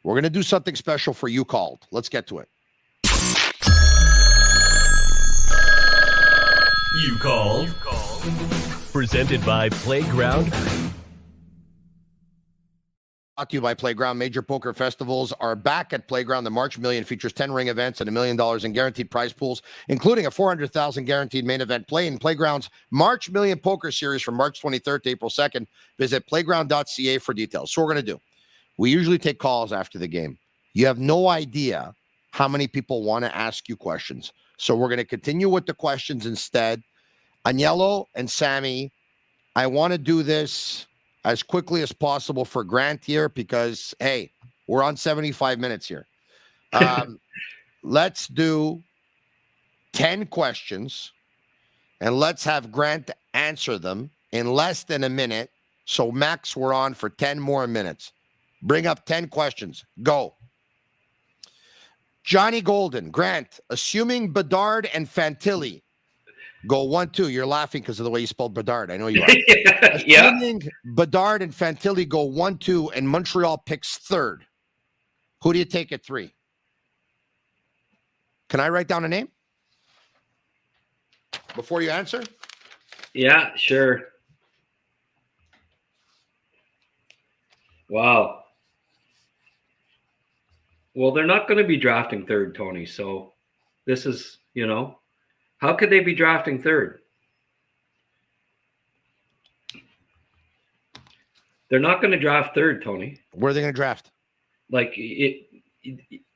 We're going to do something special for You Called. Let's get to it. You Called. Presented by Playground. Brought to you by Playground. Major poker festivals are back at Playground. The March Million features 10 ring events and $1 million in guaranteed prize pools, including a $400,000 guaranteed main event. Play in Playground's March Million Poker Series from March 23rd to April 2nd. Visit playground.ca for details. So we're going to do. We usually take calls after the game. You have no idea how many people want to ask you questions. So we're going to continue with the questions instead. Agnello and Sammy, I want to do this as quickly as possible for Grant here because, hey, we're on 75 minutes here. Let's do 10 questions, and let's have Grant answer them in less than a minute. So, Max, we're on for 10 more minutes. Bring up 10 questions. Go. Johnny Golden, Grant, assuming Bedard and Fantilli go 1-2. You're laughing because of the way you spelled Bedard. I know you are. Yeah. Assuming Bedard and Fantilli go 1-2 and Montreal picks third, who do you take at 3? Can I write down a name before you answer? Yeah, sure. Wow. Well, they're not going to be drafting third, Tony. So this is, how could they be drafting third? They're not going to draft third, Tony. Where are they going to draft? Like they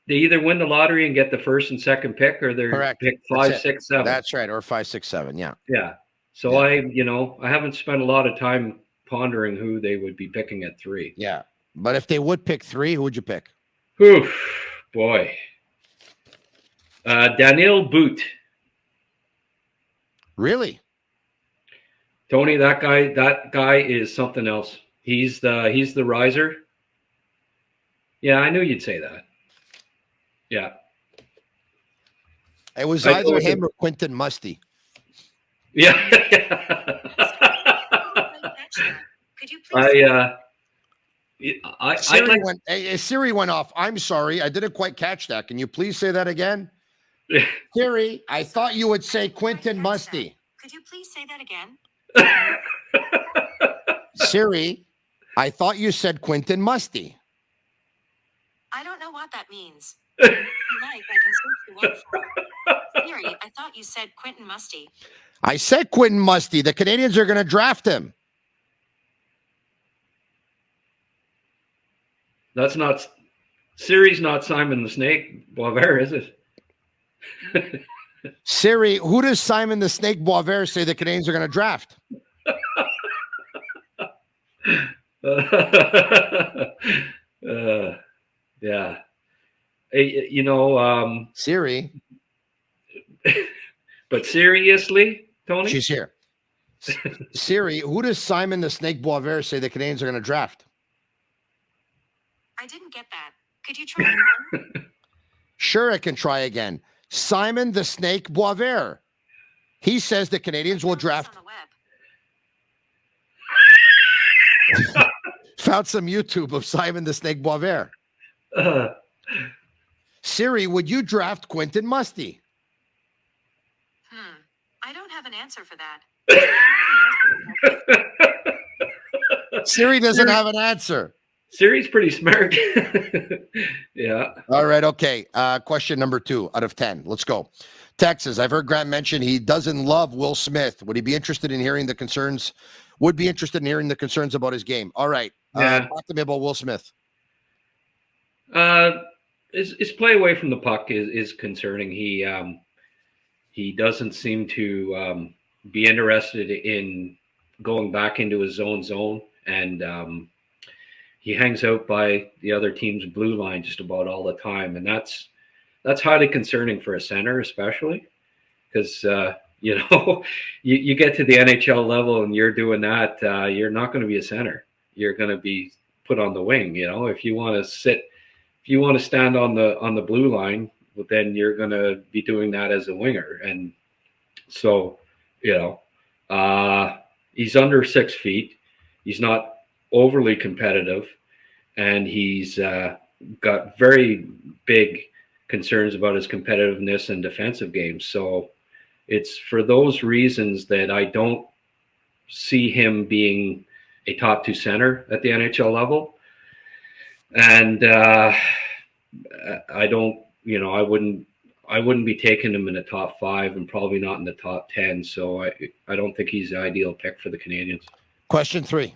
either win the lottery and get the first and second pick, or they're Correct. pick 5, 6, 7. That's right, or 5, 6, 7. Yeah. Yeah. So I haven't spent a lot of time pondering who they would be picking at 3. Yeah, but if they would pick 3, who would you pick? Oof, boy. Daniel Boot. Really? Tony, that guy is something else. He's the riser. Yeah, I knew you'd say that. Yeah. It was either him or Quentin Musty. Yeah. Could you please Siri went off. I'm sorry. I didn't quite catch that. Can you please say that again? Siri, I thought you would say Quentin Musty. Could you please say that again? Siri, I thought you said Quentin Musty. I don't know what that means. If you like, I can switch to one for Siri, I thought you said Quentin Musty. I said Quentin Musty. The Canadians are going to draft him. That's not Siri's not Simon the Snake Boisvert, is it? Siri, who does Simon the Snake Boisvert say the Canadians are going to draft? Yeah. Hey, Siri. But seriously, Tony? She's here. Siri, who does Simon the Snake Boisvert say the Canadians are going to draft? I didn't get that. Could you try again? Sure, I can try again. Simon the Snake Boisvert. He says the Canadians will draft. On the web. Found some YouTube of Simon the Snake Boisvert. Siri, would you draft Quentin Musty? I don't have an answer for that. Siri doesn't have an answer. Siri's pretty smart. Yeah. All right. Okay. Question number 2 out of 10. Let's go. Texas. I've heard Grant mention he doesn't love Will Smith. Would he be interested in hearing the concerns? Would be interested in hearing the concerns about his game. All right. Yeah. Talk to me about Will Smith. His play away from the puck is concerning. He doesn't seem to be interested in going back into his own zone, and he hangs out by the other team's blue line just about all the time, and that's highly concerning for a center, especially because you get to the NHL level and you're doing that, you're not going to be a center. You're going to be put on the wing. If you want to stand on the blue line, well, then you're going to be doing that as a winger. And so, he's under 6 feet. He's not overly competitive, and he's got very big concerns about his competitiveness and defensive games. So it's for those reasons that I don't see him being a top 2 center at the NHL level. And I don't, I wouldn't be taking him in the top 5 and probably not in the top 10. So I don't think he's the ideal pick for the Canadiens. Question 3.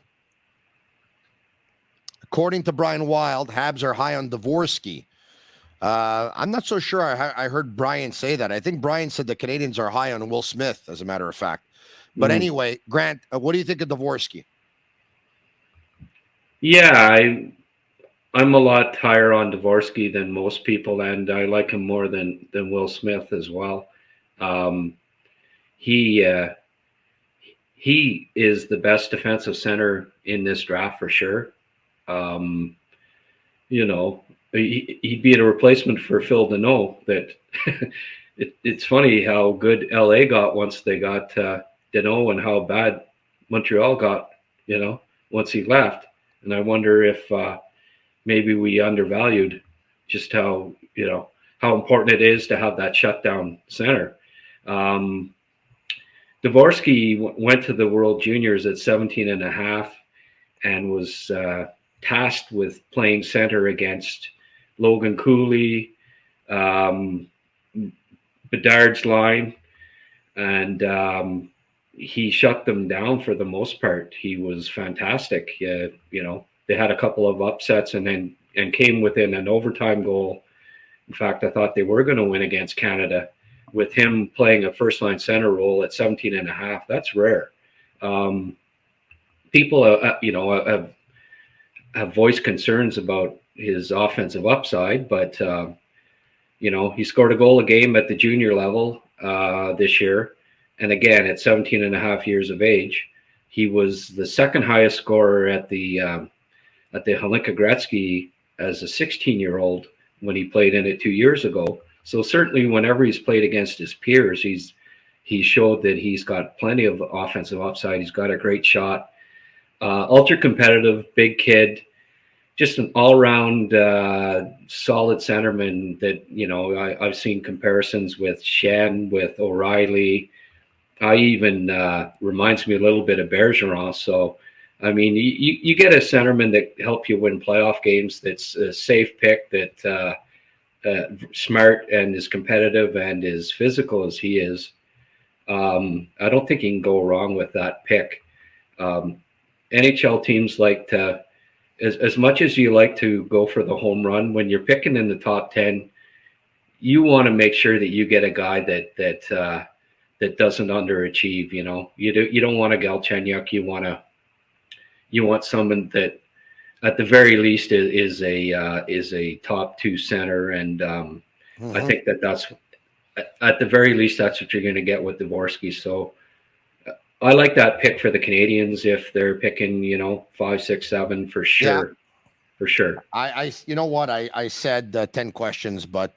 According to Brian Wild, Habs are high on Dvorsky. I'm not so sure I heard Brian say that. I think Brian said the Canadiens are high on Will Smith, as a matter of fact. But anyway, Grant, what do you think of Dvorsky? Yeah, I'm a lot higher on Dvorsky than most people, and I like him more than Will Smith as well. He is the best defensive center in this draft for sure. He'd be a replacement for Phil Deneau. That it's funny how good LA got once they got Deneau, and how bad Montreal got, once he left. And I wonder if maybe we undervalued just how important it is to have that shutdown center. Dvorsky went to the World Juniors at 17 and a half and was tasked with playing center against Logan Cooley, Bedard's line, and he shut them down for the most part. He was fantastic. They had a couple of upsets and came within an overtime goal. In fact, I thought they were going to win against Canada with him playing a first-line center role at 17 and a half. That's rare. People, have voiced concerns about his offensive upside, but, he scored a goal a game at the junior level this year. And again, at 17 and a half years of age, he was the second highest scorer at the Hlinka Gretzky as a 16-year-old when he played in it 2 years ago. So certainly whenever he's played against his peers, he showed that he's got plenty of offensive upside. He's got a great shot, ultra competitive, big kid, just an all-round solid centerman that, I've seen comparisons with Shen, with O'Reilly. I even reminds me a little bit of Bergeron. So, I mean, you get a centerman that help you win playoff games. That's a safe pick, that smart and is competitive and is physical as he is. I don't think you can go wrong with that pick. NHL teams like to, as much as you like to go for the home run, when you're picking in the top 10, you want to make sure that you get a guy that doesn't underachieve. You don't want a Galchenyuk. You want someone that, at the very least, is a top 2 center, and I think that's at the very least that's what you're going to get with Dvorsky. So I like that pick for the Canadiens if they're picking 5, 6, 7 for sure. Yeah. For sure. I you know what, I said 10 questions, but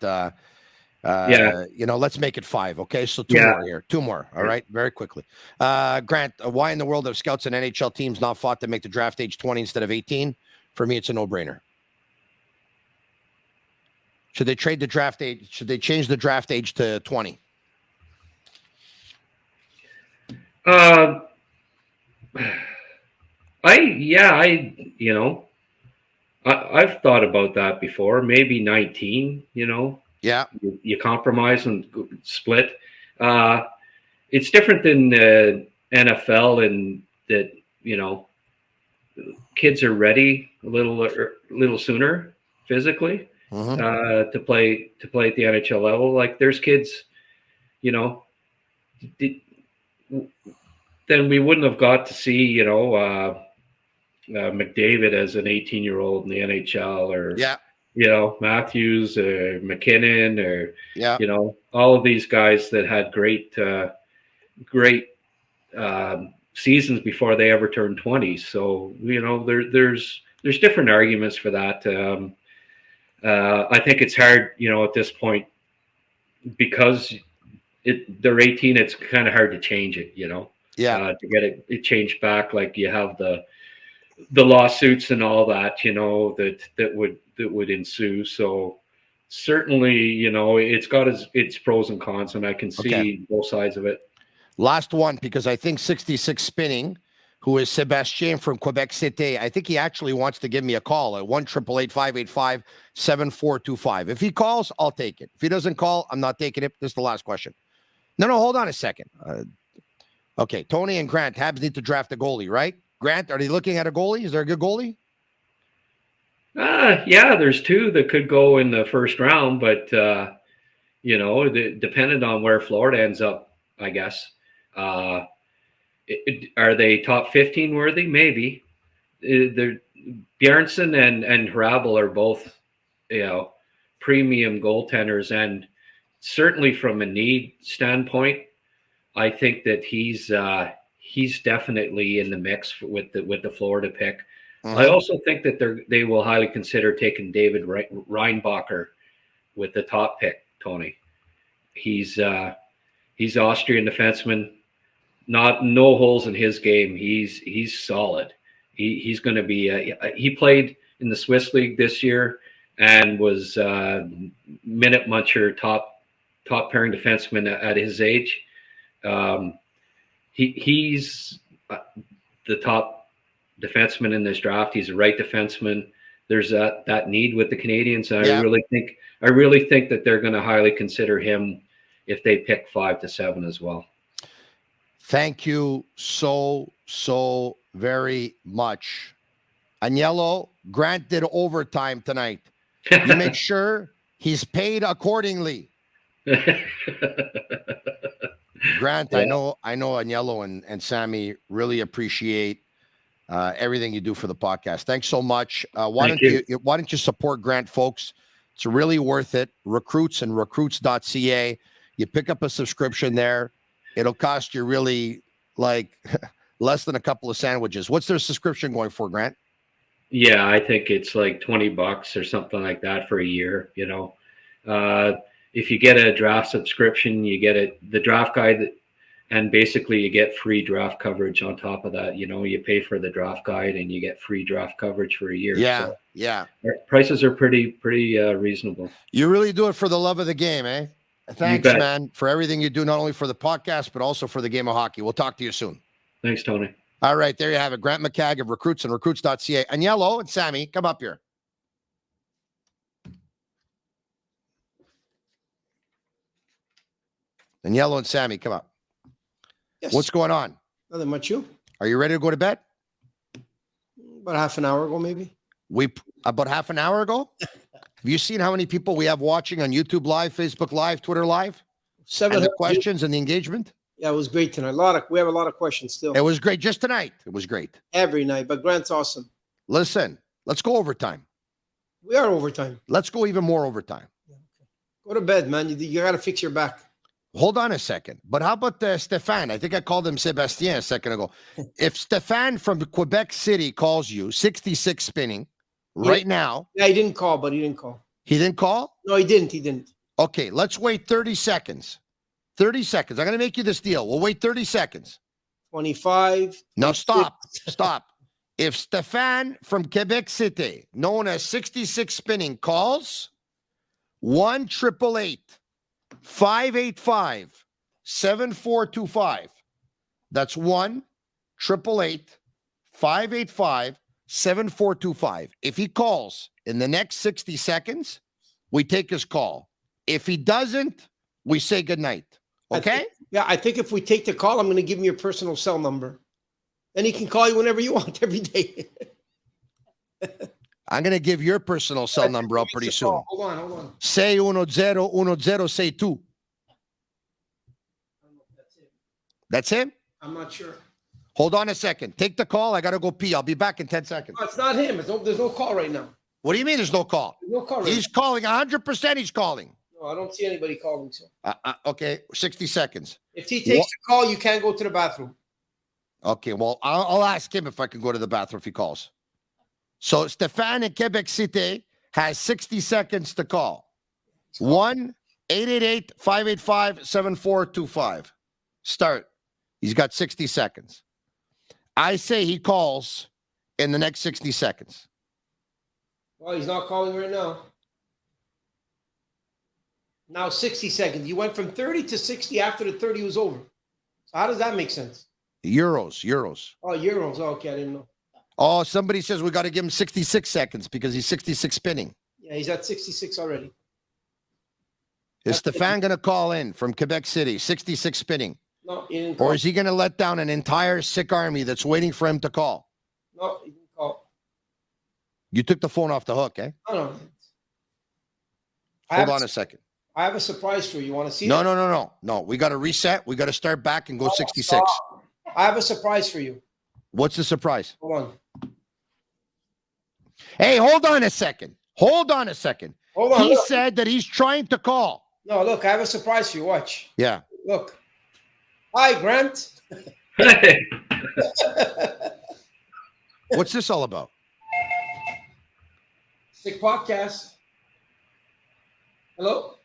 let's make it 5. Okay, so 2 more here. 2 more. All right, very quickly. Grant, why in the world have scouts and NHL teams not fought to make the draft age 20 instead of 18? For me, it's a no-brainer. Should they trade the draft age? Should they change the draft age to 20? I've thought about that before. Maybe 19. Yeah. You compromise and split. It's different than NFL in that kids are ready a little sooner physically to play at the NHL level. Like there's kids, then we wouldn't have got to see McDavid as an 18-year-old in the NHL, or Matthews or McKinnon, or all of these guys that had great seasons before they ever turned 20. So there's different arguments for that. I think it's hard, at this point, because they're 18. It's kind of hard to change it, to get it changed back. Like you have the the lawsuits and all that, that would ensue. So certainly, it's got its pros and cons, and I can see both sides of it. Last one, because I think 66 spinning, who is Sebastien from Quebec City, I think he actually wants to give me a call at 1-888-585-7425. If he calls, I'll take it. If he doesn't call, I'm not taking it. This is the last question. No, hold on a second. Okay, Tony and Grant, Habs need to draft a goalie, right? Grant, are they looking at a goalie? Is there a good goalie? Yeah, there's two that could go in the first round, but depending on where Florida ends up, I guess. Are they top 15 worthy? Maybe. Bjornsson and Hrabel are both, premium goaltenders, and certainly from a need standpoint, I think that he's definitely in the mix with the Florida pick. Mm-hmm. I also think that they will highly consider taking David Reinbacher with the top pick. Tony, he's Austrian defenseman. No holes in his game. He's solid. He's going to be. He played in the Swiss League this year and was minute muncher, top pairing defenseman at his age. He's the top defenseman in this draft. He's a right defenseman. There's that need with the Canadians. I really think that they're going to highly consider him if they pick 5 to 7 as well. Thank you so very much. Agnello, Grant did overtime tonight. You make sure he's paid accordingly. Grant, yeah. I know Agnello and Sammy really appreciate everything you do for the podcast. Thanks so much. Why don't you support Grant, folks? It's really worth it. Recruits and recruits.ca. You pick up a subscription there. It'll cost you really like less than a couple of sandwiches. What's their subscription going for, Grant? Yeah, I think it's like $20 or something like that for a year. If you get a draft subscription, you get the draft guide, and basically you get free draft coverage on top of that. You pay for the draft guide and you get free draft coverage for a year. Yeah, yeah. Prices are pretty reasonable. You really do it for the love of the game, eh? Thanks, man, for everything you do, not only for the podcast, but also for the game of hockey. We'll talk to you soon. Thanks, Tony. All right, there you have it. Grant McCagg of Recruits and recruits.ca. Agnello and Sammy, come up here. Agnello and Sammy, come up. Yes. What's going on? Nothing much. You? Are you ready to go to bed? About half an hour ago, maybe. About half an hour ago? Have you seen how many people we have watching on YouTube Live, Facebook Live, Twitter Live? 700 and the questions and the engagement? Yeah, it was great tonight. We have a lot of questions still. It was great. Just tonight. It was great. Every night. But Grant's awesome. Listen, let's go overtime. We are overtime. Let's go even more overtime. Yeah, okay. Go to bed, man. You got to fix your back. Hold on a second. But how about Stéphane? I think I called him Sébastien a second ago. If Stéphane from Quebec City calls you, 66 spinning, right now. Yeah, he didn't call, but he didn't call. He didn't call? No, he didn't. Okay, let's wait 30 seconds. 30 seconds. I'm going to make you this deal. We'll wait 30 seconds. 25. No, stop. If Stéphane from Quebec City, known as 66 spinning, calls 1-888-585-7425. That's 1-888-585-7425. If he calls in the next 60 seconds, we take his call. If he doesn't, we say goodnight. Okay? I think if we take the call, I'm going to give him your personal cell number. And he can call you whenever you want every day. I'm going to give your personal cell number out pretty soon. Hold on. 610-1062. That's him? I'm not sure. Hold on a second. Take the call. I got to go pee. I'll be back in 10 seconds. No, it's not him. There's no call right now. What do you mean there's no call? There's no call right He's calling. 100% he's calling. No, I don't see anybody calling. So. Okay, 60 seconds. If he takes the call, you can't go to the bathroom. Okay, well, I'll ask him if I can go to the bathroom if he calls. So Stéphane in Quebec City has 60 seconds to call. 1-888-585-7425. Start. He's got 60 seconds. I say he calls in the next 60 seconds. Well, he's not calling right now. Now 60 seconds. You went from 30 to 60 after the 30 was over. So how does that make sense? Euros. Oh, euros. Oh, okay, I didn't know. Oh, somebody says we got to give him 66 seconds because he's 66 spinning. Yeah, he's at 66 already. Is Stefan going to call in from Quebec City, 66 spinning? No, he didn't call. Or is he going to let down an entire sick army that's waiting for him to call? No, he didn't call. You took the phone off the hook, eh? No. Hold on a second. I have a surprise for you. You want to see it? No. We got to reset. We got to start back and go 66. I have a surprise for you. What's the surprise? Hold on. Hey, hold on a second. Hold on. He said that he's trying to call. No, look, I have a surprise for you. Watch. Yeah. Look. Hi, Grant. Hey. What's this all about? Sick podcast. Hello?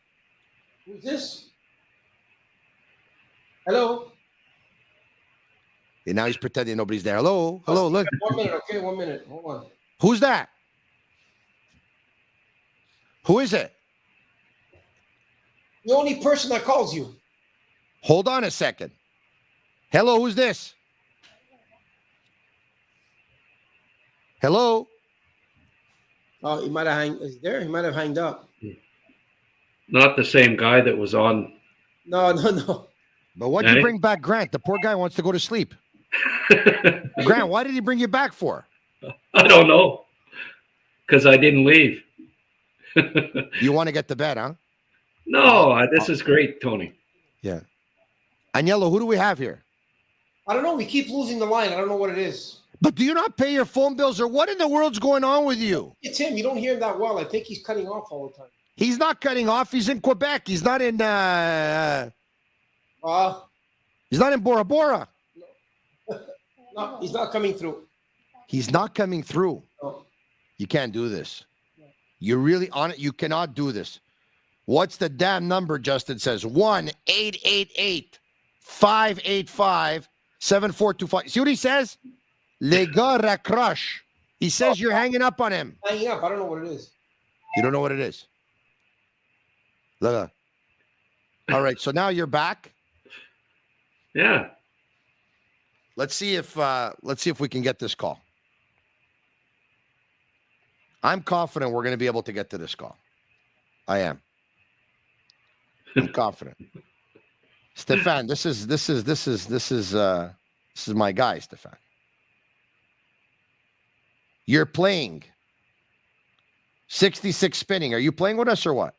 Who's this? Hello? And now he's pretending nobody's there. Hello, look. 1 minute, okay? 1 minute. Hold on. Who's that? Who is it? The only person that calls you. Hold on a second. Hello, who's this? Hello? Oh, he might have is there? He might have hanged up. Not the same guy that was on. No. But why'd you bring back Grant? The poor guy wants to go to sleep. Grant, why did he bring you back for? I don't know. Because I didn't leave. You want to get to bed, huh? No, this is great, Tony. Yeah. Agnello, who do we have here? I don't know. We keep losing the line. I don't know what it is. But do you not pay your phone bills, or what in the world's going on with you? It's him. You don't hear him that well. I think he's cutting off all the time. He's not cutting off. He's in Quebec. He's not in he's not in Bora Bora. No, he's not coming through. He's not coming through. No. You can't do this. You're really on it. You cannot do this. What's the damn number? Justin says 1-888-585-7425. See what he says? Les gars raccroche. He says you're hanging up on him. Hanging up. I don't know what it is. You don't know what it is. Look. All right. So now you're back. Yeah. Let's see if we can get this call. I'm confident we're going to be able to get to this call. I am. I'm confident. Stefan, this is my guy, Stefan. You're playing 66 spinning. Are you playing with us or what?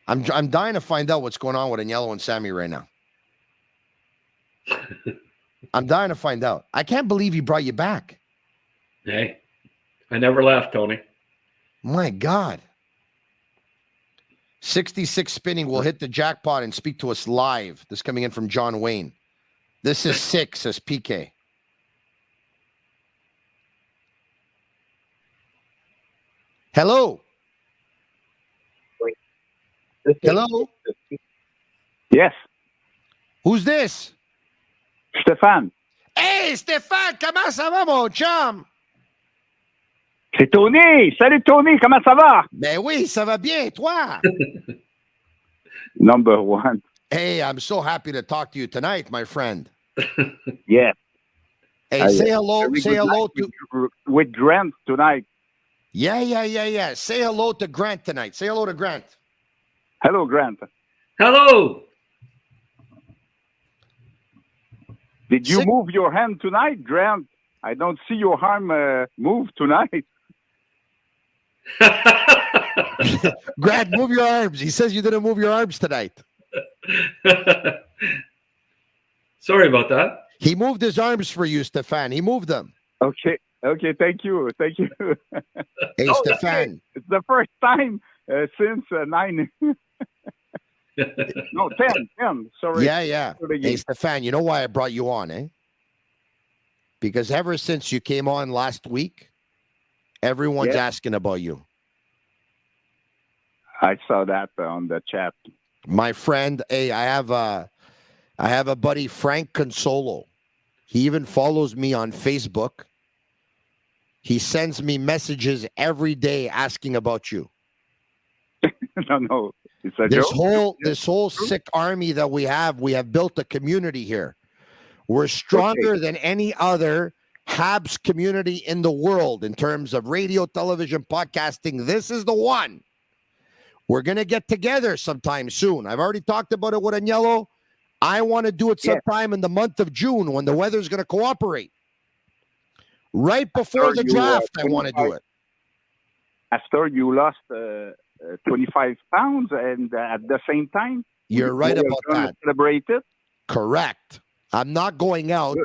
I'm dying to find out what's going on with Agnello and Sammy right now. I'm dying to find out. I can't believe he brought you back. Hey, I never left, Tony. My God. 66 spinning will hit the jackpot and speak to us live. This coming in from John Wayne. This is 6, says PK. Hello. Hello. Yes, Who's this? Stéphane. Hey, Stéphane, comment ça va, mon chum? C'est Tony. Salut Tony, comment ça va? Ben oui, ça va bien, toi? Number one. Hey, I'm so happy to talk to you tonight, my friend. Yeah. Hey, say hello. Very Say good hello night to. with Grant tonight. Yeah. Say hello to Grant tonight. Say hello to Grant. Hello, Grant. Hello. Did you move your hand tonight, Grant? I don't see your arm move tonight. Grant, move your arms. He says you didn't move your arms tonight. Sorry about that. He moved his arms for you, Stefan. He moved them. Okay. Thank you. Hey, Stefan. It's the first time since 9. No, 10. Sorry. Yeah. Hey, Stefan, you know why I brought you on, eh? Because ever since you came on last week, everyone's asking about you. I saw that on the chat. My friend, hey, I have a buddy, Frank Consolo. He even follows me on Facebook. He sends me messages every day asking about you. No. It's a This joke. whole sick army that we have built a community here. We're stronger than any other Habs community in the world in terms of radio, television, podcasting. This is the one. We're going to get together sometime soon. I've already talked about it with Agnello. I want to do it sometime in the month of June when the weather's going to cooperate. Right before the draft, I want to do it. After you lost 25 pounds and at the same time? You're right about that. Celebrate it? Correct. I'm not going out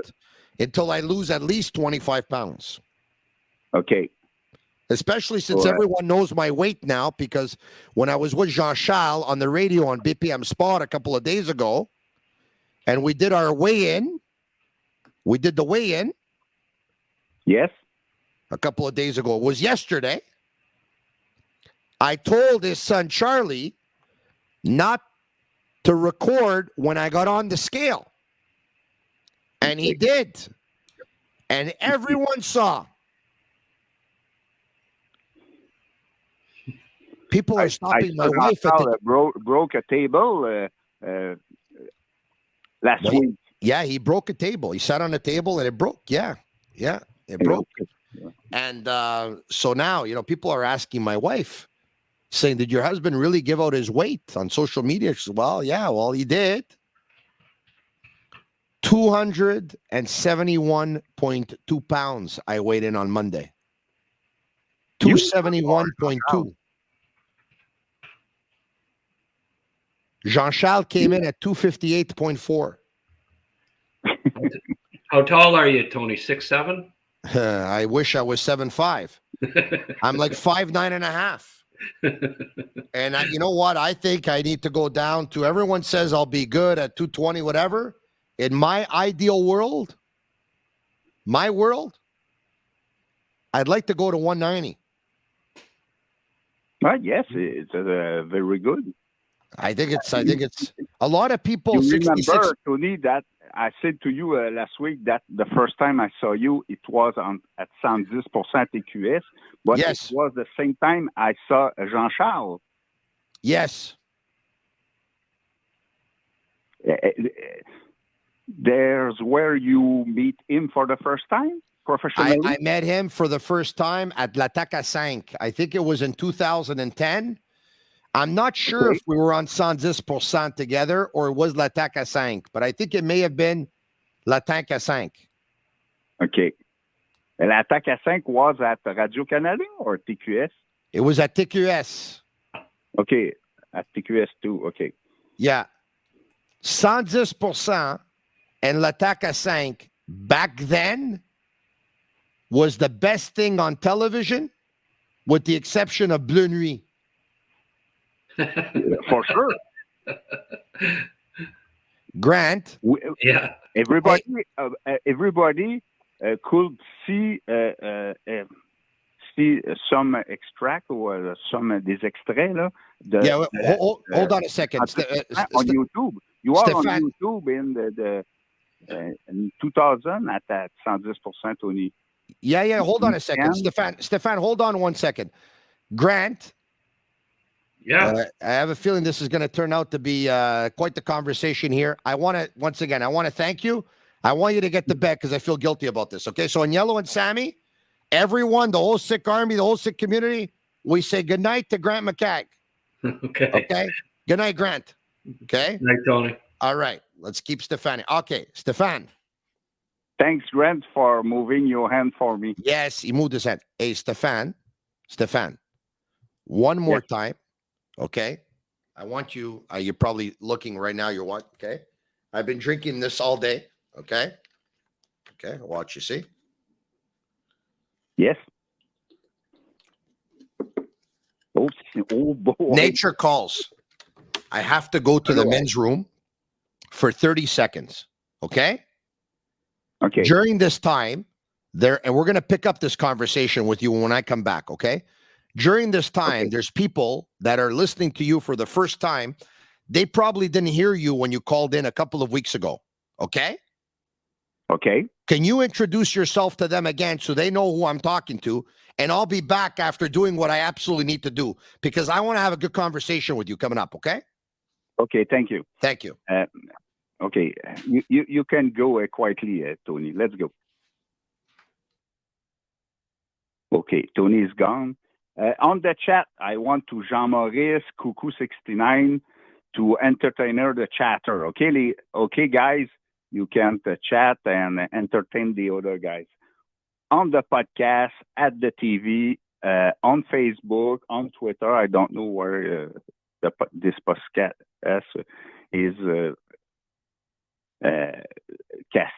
until I lose at least 25 pounds. Okay. Especially since everyone knows my weight now, because when I was with Jean-Charles on the radio on BPM Sport a couple of days ago, and we did our weigh-in, Yes. A couple of days ago. It was yesterday. I told his son, Charlie, not to record when I got on the scale. And he did. And everyone saw. People are stopping my wife at the... broke a table last week. Yeah, he broke a table. He sat on a table and it broke. Yeah, it broke. And so now, people are asking my wife, saying, did your husband really give out his weight on social media? She said, well, he did. 271.2 pounds I weighed in on Monday. 271.2. Jean-Charles came in at 258.4. How tall are you, Tony? 6'7"? I wish I was 7'5". I'm like 5'9.5". And you know what? I think I need to go down to, everyone says I'll be good at 220, whatever. In my ideal world, I'd like to go to 190. Yes, it's very good. I think it's a lot of people. You 66. remember, Tony, that I said to you last week that the first time I saw you, it was at 110% EQS, but yes, it was the same time I saw Jean-Charles. Yes. There's where you meet him for the first time professionally? I met him for the first time at l'Attaque à 5. I think it was in 2010. I'm not sure if we were on 110% together or it was l'Attaque à 5, but I think it may have been l'Attaque à 5. Okay. L'Attaque à 5 was at Radio-Canada or TQS? It was at TQS. Okay. At TQS too. Okay. Yeah. 110% and l'Attaque à 5 back then was the best thing on television, with the exception of Bleu Nuit. For sure. Grant. Yeah. Everybody could see some extract or some des extraits là. Hold on a second. On YouTube. You are on YouTube in 2000 at that 110% Tony. Yeah. Hold on a second. Stefan, hold on 1 second. Grant. Yeah. I have a feeling this is going to turn out to be quite the conversation here. I want to thank you. I want you to get to bed because I feel guilty about this. Okay. So Agnello and Sammy, everyone, the whole sick army, the whole sick community, we say good night to Grant McCagg. Okay. Good night, Grant. Okay. Good night, Tony. All right. Let's keep Stefan. Okay. Stefan. Thanks, Grant, for moving your hand for me. Yes, he moved his hand. Hey, Stefan, one more time. Okay. I want you, you're probably looking right now. You're what? Okay. I've been drinking this all day. Okay. Okay. Watch, you see? Yes. Oh boy. Nature calls. I have to go to the men's room for 30 seconds. Okay. Okay. During this time, and we're going to pick up this conversation with you when I come back. Okay. During this time, there's people that are listening to you for the first time. They probably didn't hear you when you called in a couple of weeks ago. Okay. Okay. Can you introduce yourself to them again so they know who I'm talking to? And I'll be back after doing what I absolutely need to do because I want to have a good conversation with you coming up, okay? Okay, thank you. Thank you. Okay, you can go quietly, Tony. Let's go. Okay, Tony is gone. On the chat, I want to Jean-Maurice, Cuckoo69 to entertainer the chatter. Okay, guys, you can chat and entertain the other guys. On the podcast, at the TV, on Facebook, on Twitter. I don't know where this podcast is cast.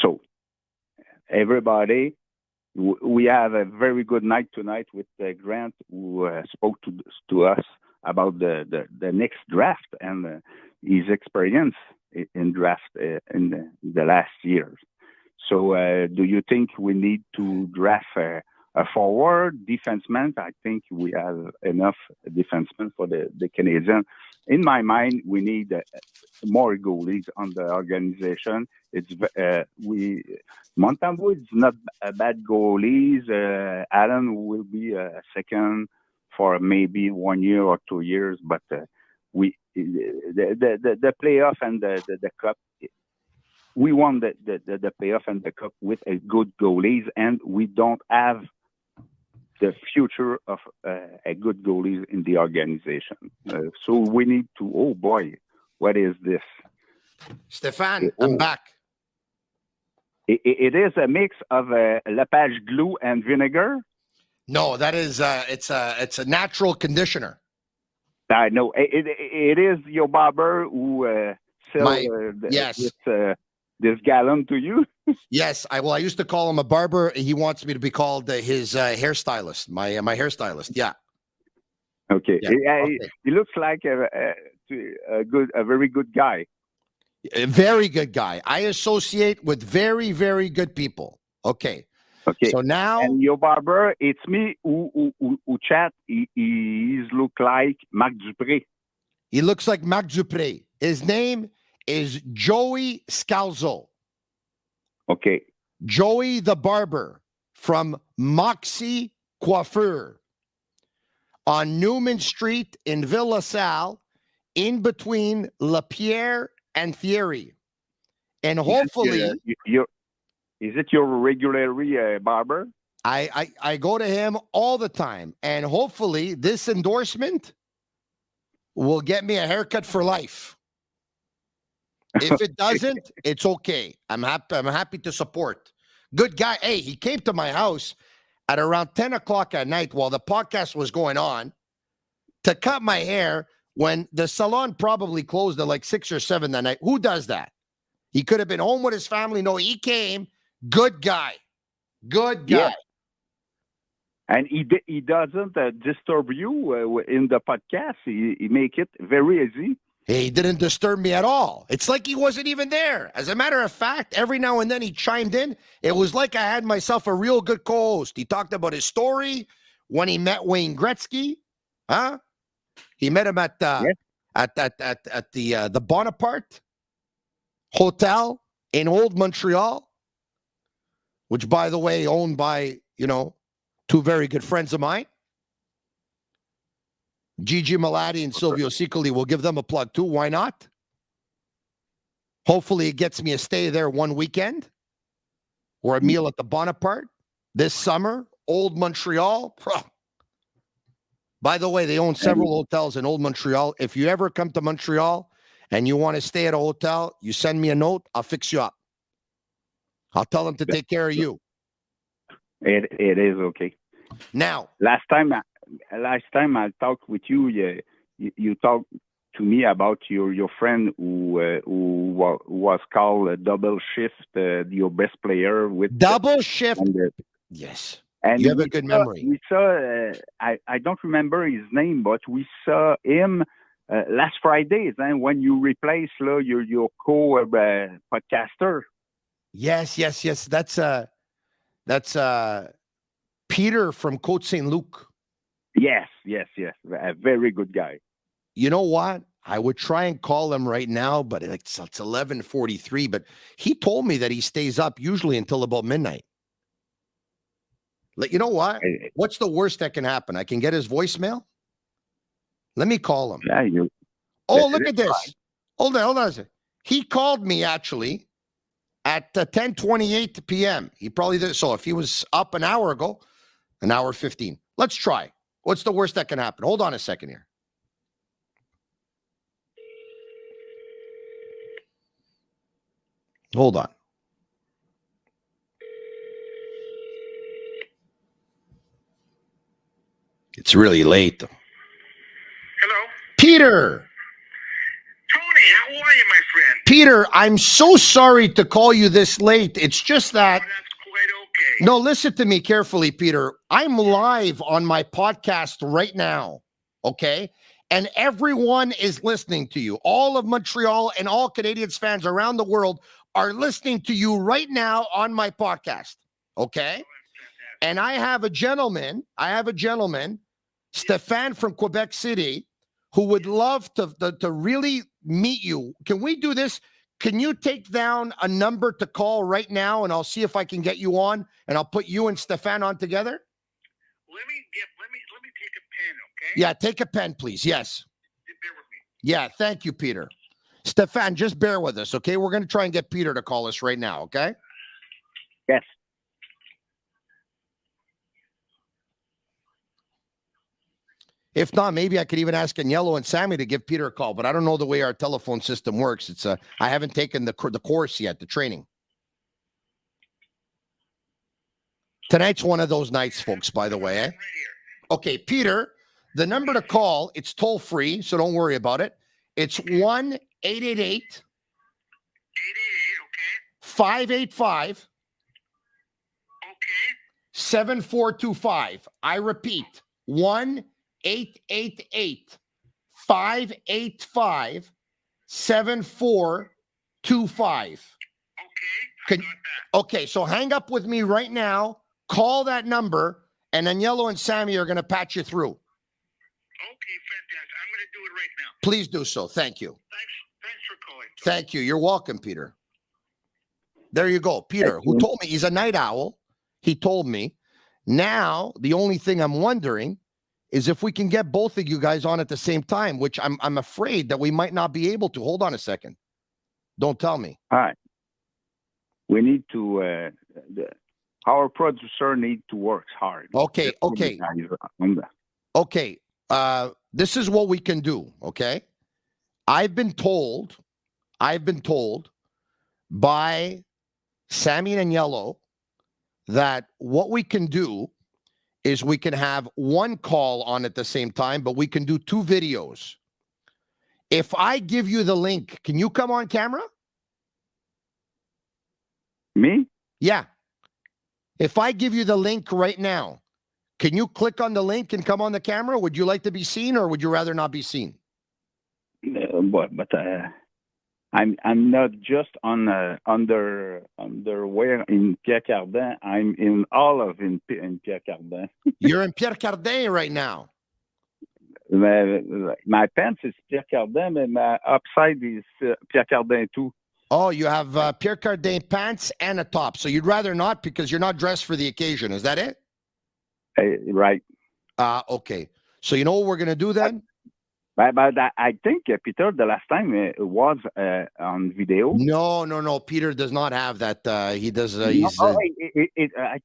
So, everybody, we have a very good night tonight with Grant, who spoke to us about the next draft and his experience in draft in the last years. So, do you think we need to draft a forward defenseman? I think we have enough defensemen for the Canadiens. In my mind, we need more goalies on the organization. It's Montembeault is not a bad goalies. Allen will be a second for maybe 1 year or 2 years, but the playoff and the cup. We won the playoff and the cup with a good goalies, and we don't have the future of a good goalies in the organization. So we need to. Oh boy, what is this? Stefan, I'm back. It is a mix of Lepage glue and vinegar. No, that is it's a natural conditioner. I know it is your barber who sells yes. this gallon to you. Yes, I used to call him a barber. He wants me to be called his hairstylist. My hairstylist. Yeah. Okay. Yeah. Okay. He looks like a very good guy. A very good guy. I associate with very, very good people. Okay. Okay. So now, and your barber, it's me who chat. He's look like Marc Dupré. He looks like Marc Dupré. His name is Joey Scalzo. Okay. Joey the barber from Moxie Coiffure on Newman Street in Ville LaSalle, in between Lapierre and Thierry. And hopefully, is it your regular barber? I go to him all the time, and hopefully this endorsement will get me a haircut for life. If it doesn't, it's okay. I'm happy to support. Good guy. Hey, he came to my house at around 10 o'clock at night while the podcast was going on to cut my hair when the salon probably closed at like 6 or 7 that night. Who does that? He could have been home with his family. No, he came. Good guy. Good guy. Yeah. And he doesn't disturb you in the podcast. He make it very easy. He didn't disturb me at all. It's like he wasn't even there. As a matter of fact, every now and then he chimed in. It was like I had myself a real good co-host. He talked about his story when he met Wayne Gretzky. Huh? He met him at the Bonaparte Hotel in Old Montreal, which, by the way, owned by, two very good friends of mine. Gigi Malati and Silvio Sicoli. Will give them a plug too. Why not? Hopefully it gets me a stay there one weekend or a meal at the Bonaparte this summer. Old Montreal. By the way, they own several hotels in Old Montreal. If you ever come to Montreal and you want to stay at a hotel, you send me a note. I'll fix you up. I'll tell them to take care of you. It is okay. Now, last time I talked with you, you talked to me about your friend who was called a double shift, your best player with double shift. Yes, and you have a good memory. We saw. I don't remember his name, but we saw him last Friday. Then when you replaced your co-podcaster. Yes. That's Peter from Côte Saint Luc. Yes. A very good guy. You know what? I would try and call him right now, but it's 11:43. But he told me that he stays up usually until about midnight. You know what? What's the worst that can happen? I can get his voicemail. Let me call him. Yeah, you. Oh, look at this. Hold on a second. He called me actually at 10:28 p.m. He probably did. So if he was up an hour ago, an hour 15. Let's try. What's the worst that can happen? Hold on a second here. Hold on. It's really late. Hello? Peter. Tony, how are you, my friend? Peter, I'm so sorry to call you this late. It's just that. Oh, that's quite okay. No, listen to me carefully, Peter. I'm live on my podcast right now, okay? And everyone is listening to you. All of Montreal and all Canadians fans around the world are listening to you right now on my podcast, okay? And I have a gentleman, Stéphane from Quebec City, who would love to really meet you. Can we do this? Can you take down a number to call right now, and I'll see if I can get you on, and I'll put you and Stéphane on together? Let me take a pen, okay? Yeah, take a pen, please. Yes. Bear with me. Yeah, thank you, Peter. Stéphane, just bear with us, okay? We're going to try and get Peter to call us right now, okay? Yes. If not, maybe I could even ask Agnello and Sammy to give Peter a call, but I don't know the way our telephone system works. It's I haven't taken the course yet, the training. Tonight's one of those nights, folks, by the way. Eh? Okay, Peter, the number to call, it's toll free, so don't worry about it. It's 1-888 888, okay? 585 Okay. 7425. I repeat, 1-888 585 7425. Okay. I got that. Okay, so hang up with me right now. Call that number, and Agnello and Sammy are going to patch you through. Okay, fantastic. I'm going to do it right now. Please do so. Thank you. Thanks for calling. Thank you. You're welcome, Peter. There you go. Peter, who told me he's a night owl. He told me. Now, the only thing I'm wondering is if we can get both of you guys on at the same time, which I'm afraid that we might not be able to. Hold on a second. Don't tell me. All right. We need to. Our producer need to work hard. Okay. This is what we can do. Okay. I've been told by Sammy and Agnello that what we can do is we can have one call on at the same time, but we can do two videos. If I give you the link, can you come on camera? Me? Yeah. If I give you the link right now, can you click on the link and come on the camera? Would you like to be seen, or would you rather not be seen? But I'm not just on underwear in Pierre Cardin. I'm in olive in Pierre Cardin. You're in Pierre Cardin right now. My pants is Pierre Cardin, but my upside is Pierre Cardin too. Oh, you have Pierre Cardin pants and a top. So you'd rather not because you're not dressed for the occasion. Is that it? Right. Okay. So you know what we're going to do then? But I think, Peter, the last time it was on video. No. Peter does not have that. He does. I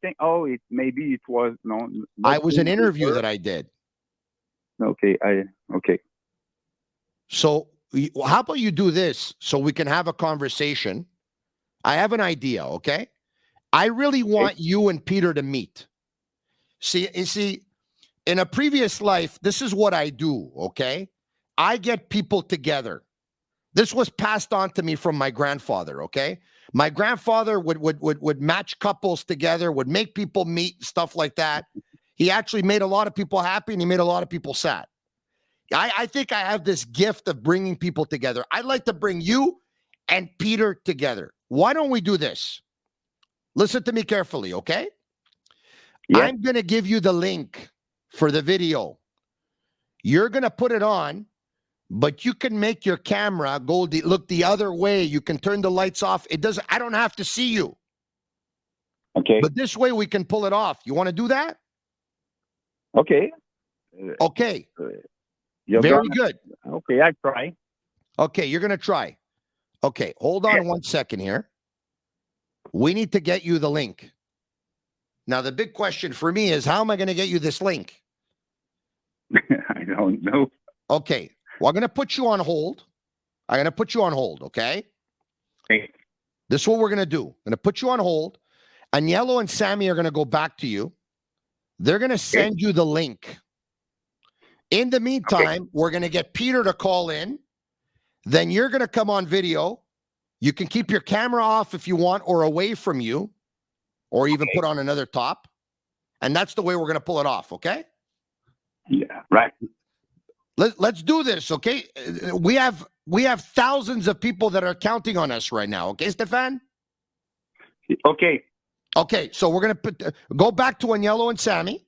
think, maybe it was, no. I was an interview that I did. Okay. Okay. So how about you do this so we can have a conversation? I have an idea, okay? I really want you and Peter to meet. See, in a previous life, this is what I do, okay? I get people together. This was passed on to me from my grandfather, okay? My grandfather would match couples together, would make people meet, stuff like that. He actually made a lot of people happy, and he made a lot of people sad. I think I have this gift of bringing people together. I'd like to bring you and Peter together. Why don't we do this? Listen to me carefully, okay? Yeah. I'm going to give you the link for the video. You're going to put it on, but you can make your camera look the other way. You can turn the lights off. I don't have to see you. Okay. But this way we can pull it off. You want to do that? Okay. Okay. You're Very good. Okay, I try. Okay, you're going to try. Okay, hold on 1 second here. We need to get you the link. Now, the big question for me is, how am I going to get you this link? I don't know. Okay, well, I'm going to put you on hold. Okay? Okay. This is what we're going to do. I'm going to put you on hold. Agnello and Sammy are going to go back to you. They're going to send you the link. In the meantime, we're going to get Peter to call in. Then you're going to come on video. You can keep your camera off if you want or away from you, or even put on another top. And that's the way we're going to pull it off, okay? Yeah, right. Let's do this, okay? We have thousands of people that are counting on us right now, okay, Stefan? Okay. Okay, so we're going to go back to Agnello and Sammy.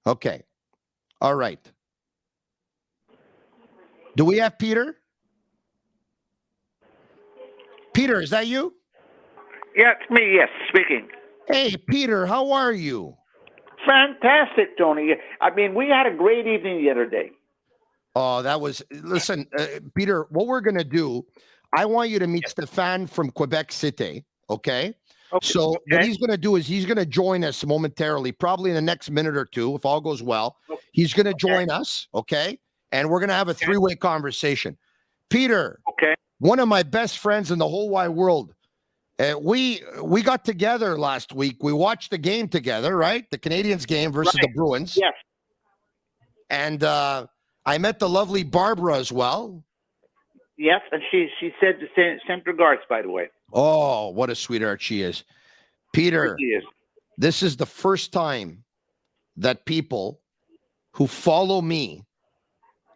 Okay. All right. Do we have Peter? Peter, is that you? Yeah, it's me. Yes, speaking. Hey, Peter, how are you? Fantastic, Tony. I mean, we had a great evening the other day. Oh, listen, Peter, what we're going to do, I want you to meet Stefan from Quebec City, okay? So what he's going to do is he's going to join us momentarily, probably in the next minute or two, if all goes well. He's going to join us, okay? And we're going to have a three-way conversation. Peter, one of my best friends in the whole wide world, we got together last week. We watched the game together, right? The Canadiens game versus the Bruins. Yes. And I met the lovely Barbara as well. Yes, and she said the same regards, by the way. Oh, what a sweetheart she is. Peter, She is. this is the first time that people who follow me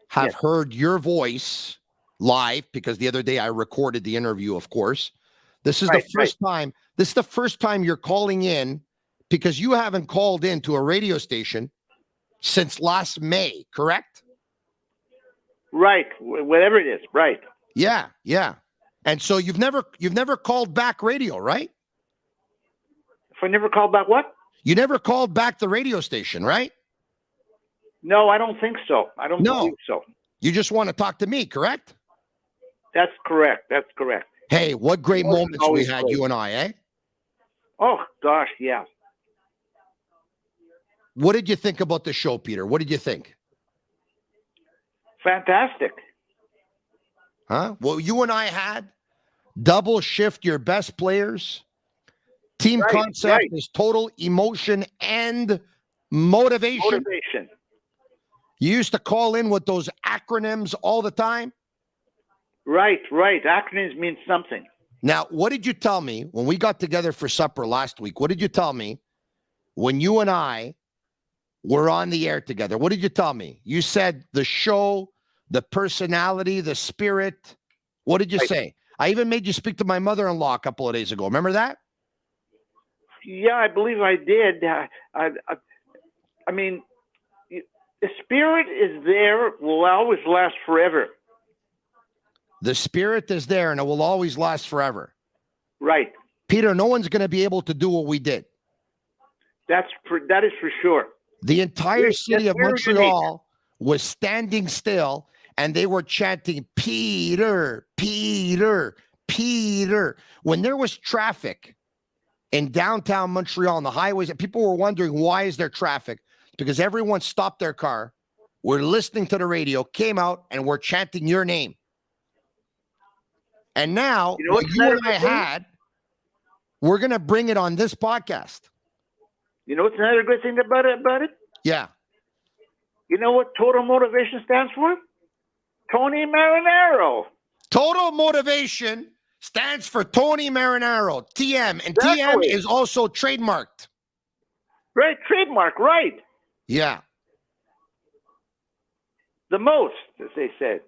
have heard your voice live, because the other day I recorded the interview, of course. This is the first time. This is the first time you're calling in, because you haven't called in to a radio station since last May, correct? Right. Whatever it is. Right. Yeah, yeah. And so you've never called back radio, right? If I never called back what? You never called back the radio station, right? No, I don't think so. I don't believe so. You just want to talk to me, correct? That's correct. That's correct. Hey, what great moments we had, you and I, eh? Oh, gosh, yeah. What did you think about the show, Peter? What did you think? Fantastic. Huh? Well, you and I had double shift your best players. Team concept is total emotion and motivation. You used to call in with those acronyms all the time. Right. Acronyms mean something. Now, what did you tell me when we got together for supper last week? What did you tell me when you and I were on the air together? What did you tell me? You said the show, the personality, the spirit. What did you say? I even made you speak to my mother-in-law a couple of days ago. Remember that? Yeah, I believe I did. I mean, the spirit is there, will always last forever. The spirit is there, and it will always last forever. Right. Peter, no one's going to be able to do what we did. That is for sure. The entire city of Montreal was standing still, and they were chanting, Peter, Peter, Peter. When there was traffic in downtown Montreal on the highways, and people were wondering, why is there traffic? Because everyone stopped their car, were listening to the radio, came out, and were chanting your name. And now, what you and I had, we're going to bring it on this podcast. You know what's another good thing about it? Yeah. You know what total motivation stands for? Tony Marinaro. Total motivation stands for Tony Marinaro, TM. And TM is also trademarked. Right, trademark, right. Yeah. The most, as they said.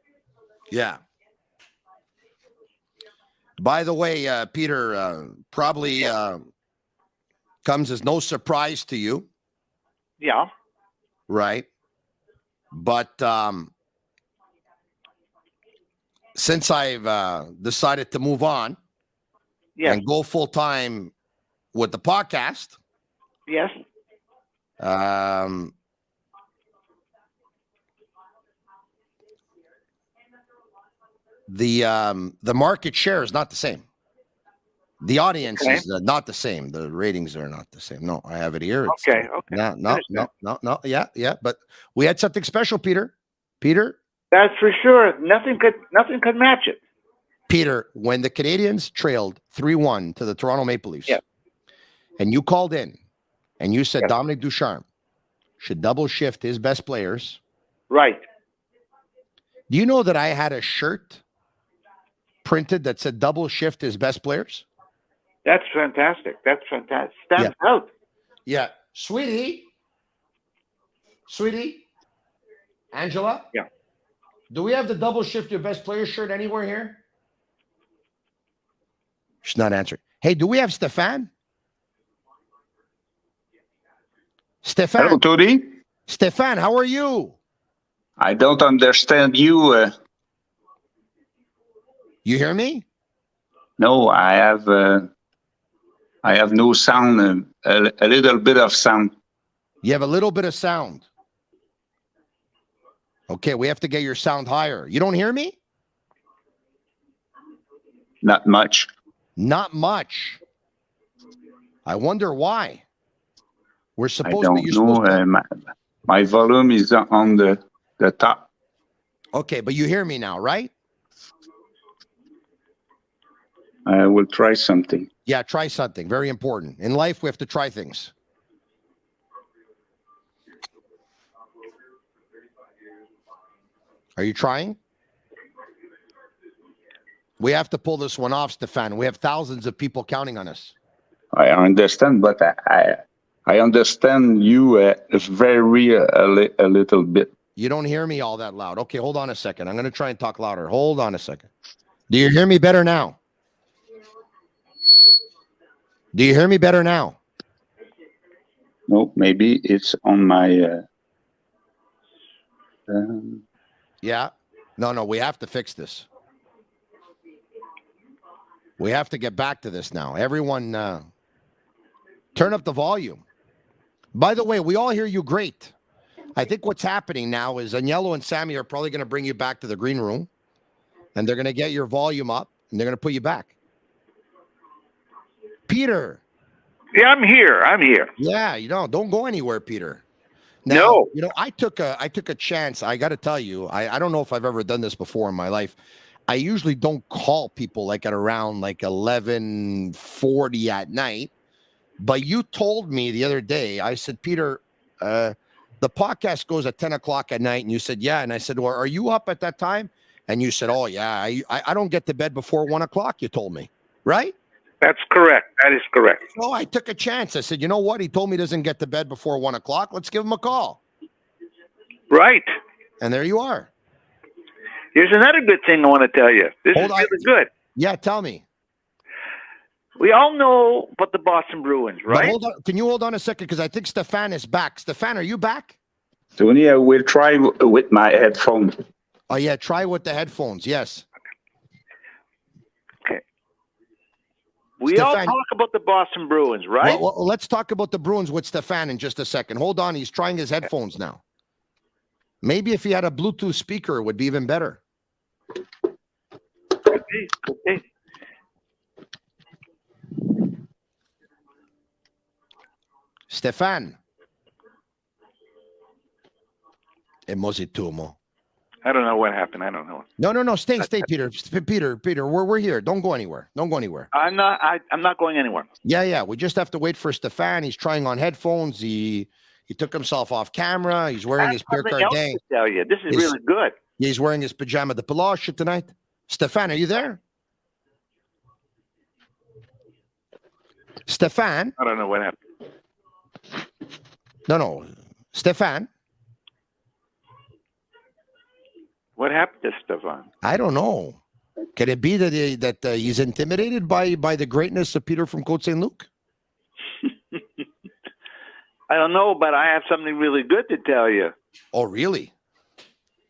Yeah. By the way, Peter, probably comes as no surprise to you. Yeah. right? But since I've decided to move on Yes. and go full time with the podcast, Yes. The market share is not the same. The audience Okay. is not the same. The ratings are not the same. No, I have it here. It's, Okay. Okay. No. Yeah. But we had something special, Peter. That's for sure. Nothing could match it. Peter, when the Canadians trailed 3-1 to the Toronto Maple Leafs, Yeah. and you called in and you said Yes. Dominic Ducharme should double shift his best players. Right. Do you know that I had a shirt printed that said double shift his best players? That's fantastic. Stands out. Yeah. Sweetie, Angela? Yeah. Do we have the double shift your best player shirt anywhere here? She's not answering. Hey, do we have Stefan? Hello, Tony. Stefan, how are you? I don't understand you. You hear me? No, I have no sound. A little bit of sound. You have a little bit of sound. Okay, we have to get your sound higher. You don't hear me? Not much. Not much. I wonder why. We're I supposed don't to. know. My volume is on the top. Okay, but you hear me now, right? I will try something. Yeah, try something. Very important. In life, we have to try things. Are you trying? We have to pull this one off, Stefan. We have thousands of people counting on us. I understand, but I understand you very a little bit. You don't hear me all that loud. Okay, hold on a second. I'm going to try and talk louder. Hold on a second. Do you hear me better now? Do you hear me better now? No, maybe it's on my. Yeah. No, we have to fix this. We have to get back to this now. Everyone, turn up the volume. By the way, we all hear you great. I think what's happening now is Agnello and Sammy are probably going to bring you back to the green room, and they're going to get your volume up, and they're going to put you back. Peter. Yeah, I'm here. Yeah, don't go anywhere, Peter. Now, I took a chance. I got to tell you, I don't know if I've ever done this before in my life. I usually don't call people like at around like 11:40 at night. But you told me the other day, I said, Peter, the podcast goes at 10 o'clock at night. And you said, yeah. And I said, well, are you up at that time? And you said, oh, yeah, I don't get to bed before 1 o'clock, you told me. Right? That's correct. That is correct. So I took a chance. I said, you know what? He told me he doesn't get to bed before 1 o'clock. Let's give him a call. Right. And there you are. Here's another good thing I want to tell you. This is really good. Yeah, tell me. We all know about the Boston Bruins, right? But hold on. Can you hold on a second? Because I think Stefan is back. Stefan, are you back? Tony, I will try with my headphones. Oh, yeah. Try with the headphones. Yes. Okay. We all talk about the Boston Bruins, right? Well, let's talk about the Bruins with Stefan in just a second. Hold on. He's trying his headphones now. Maybe if he had a Bluetooth speaker, it would be even better. Okay. Stefan. Emositumo. I don't know what happened. I don't know. No. Stay, Peter. Peter, we're here. Don't go anywhere. I'm not going anywhere. Yeah. We just have to wait for Stefan. He's trying on headphones. He took himself off camera. He's wearing his Pierre Cardin. Tell you, this is really good. He's wearing his pajama de peluche tonight. Stefan, are you there? Stefan? I don't know what happened. No. Stefan? What happened to Stefan? I don't know. Can it be that he's intimidated by the greatness of Peter from Côte Saint Luc? I don't know, but I have something really good to tell you. Oh, really?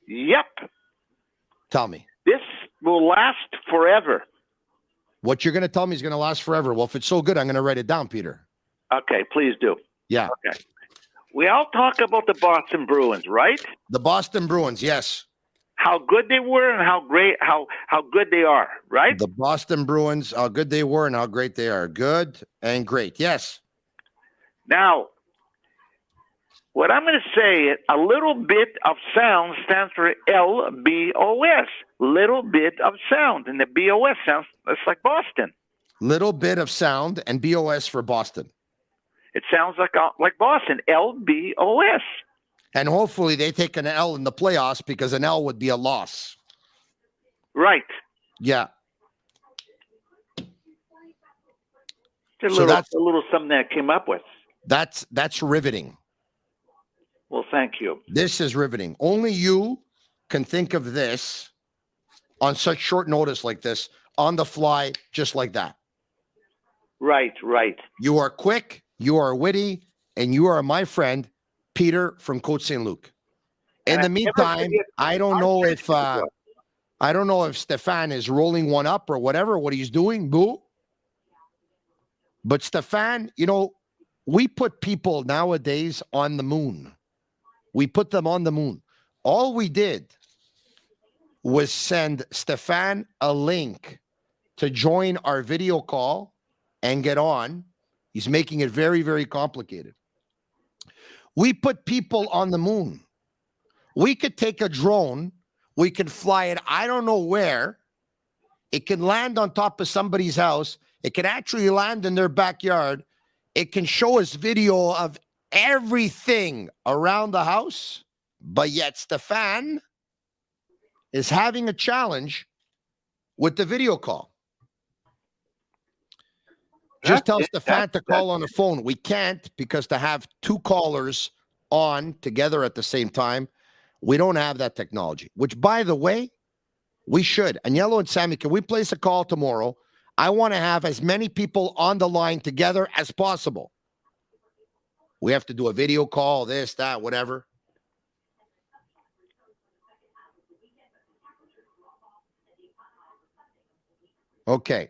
Yep. Tell me. This will last forever. What you're going to tell me is going to last forever. Well, if it's so good, I'm going to write it down, Peter. Okay, please do. Yeah. Okay. We all talk about the Boston Bruins, right? The Boston Bruins, yes. How good they were and how good they are, right? The Boston Bruins, how good they were and how great they are. Good and great, yes. Now, what I'm going to say, a little bit of sound stands for LBOS. Little bit of sound. And the BOS sounds, that's like Boston. Little bit of sound and BOS for Boston. It sounds like Boston, LBOS. And hopefully they take an L in the playoffs because an L would be a loss. Right. Yeah. It's So a little something that I came up with. That's riveting. Well, thank you. This is riveting. Only you can think of this on such short notice like this, on the fly, just like that. Right. You are quick, you are witty, and you are my friend, Peter from Côte Saint Luc. In the meantime, I don't know if Stefan is rolling one up or whatever, what he's doing, boo. But Stefan, we put people nowadays on the moon. We put them on the moon. All we did was send Stefan a link to join our video call and get on. He's making it very, very complicated. We put people on the moon. We could take a drone. We could fly it, I don't know where. It can land on top of somebody's house. It can actually land in their backyard. It can show us video of everything around the house, but yet Stefan is having a challenge with the video call. Just tell Stefan to call on the phone. We can't, because to have two callers on together at the same time, we don't have that technology, which, by the way, we should. And Yellow and Sammy, can we place a call tomorrow? I want to have as many people on the line together as possible. We have to do a video call, this, that, whatever. Okay.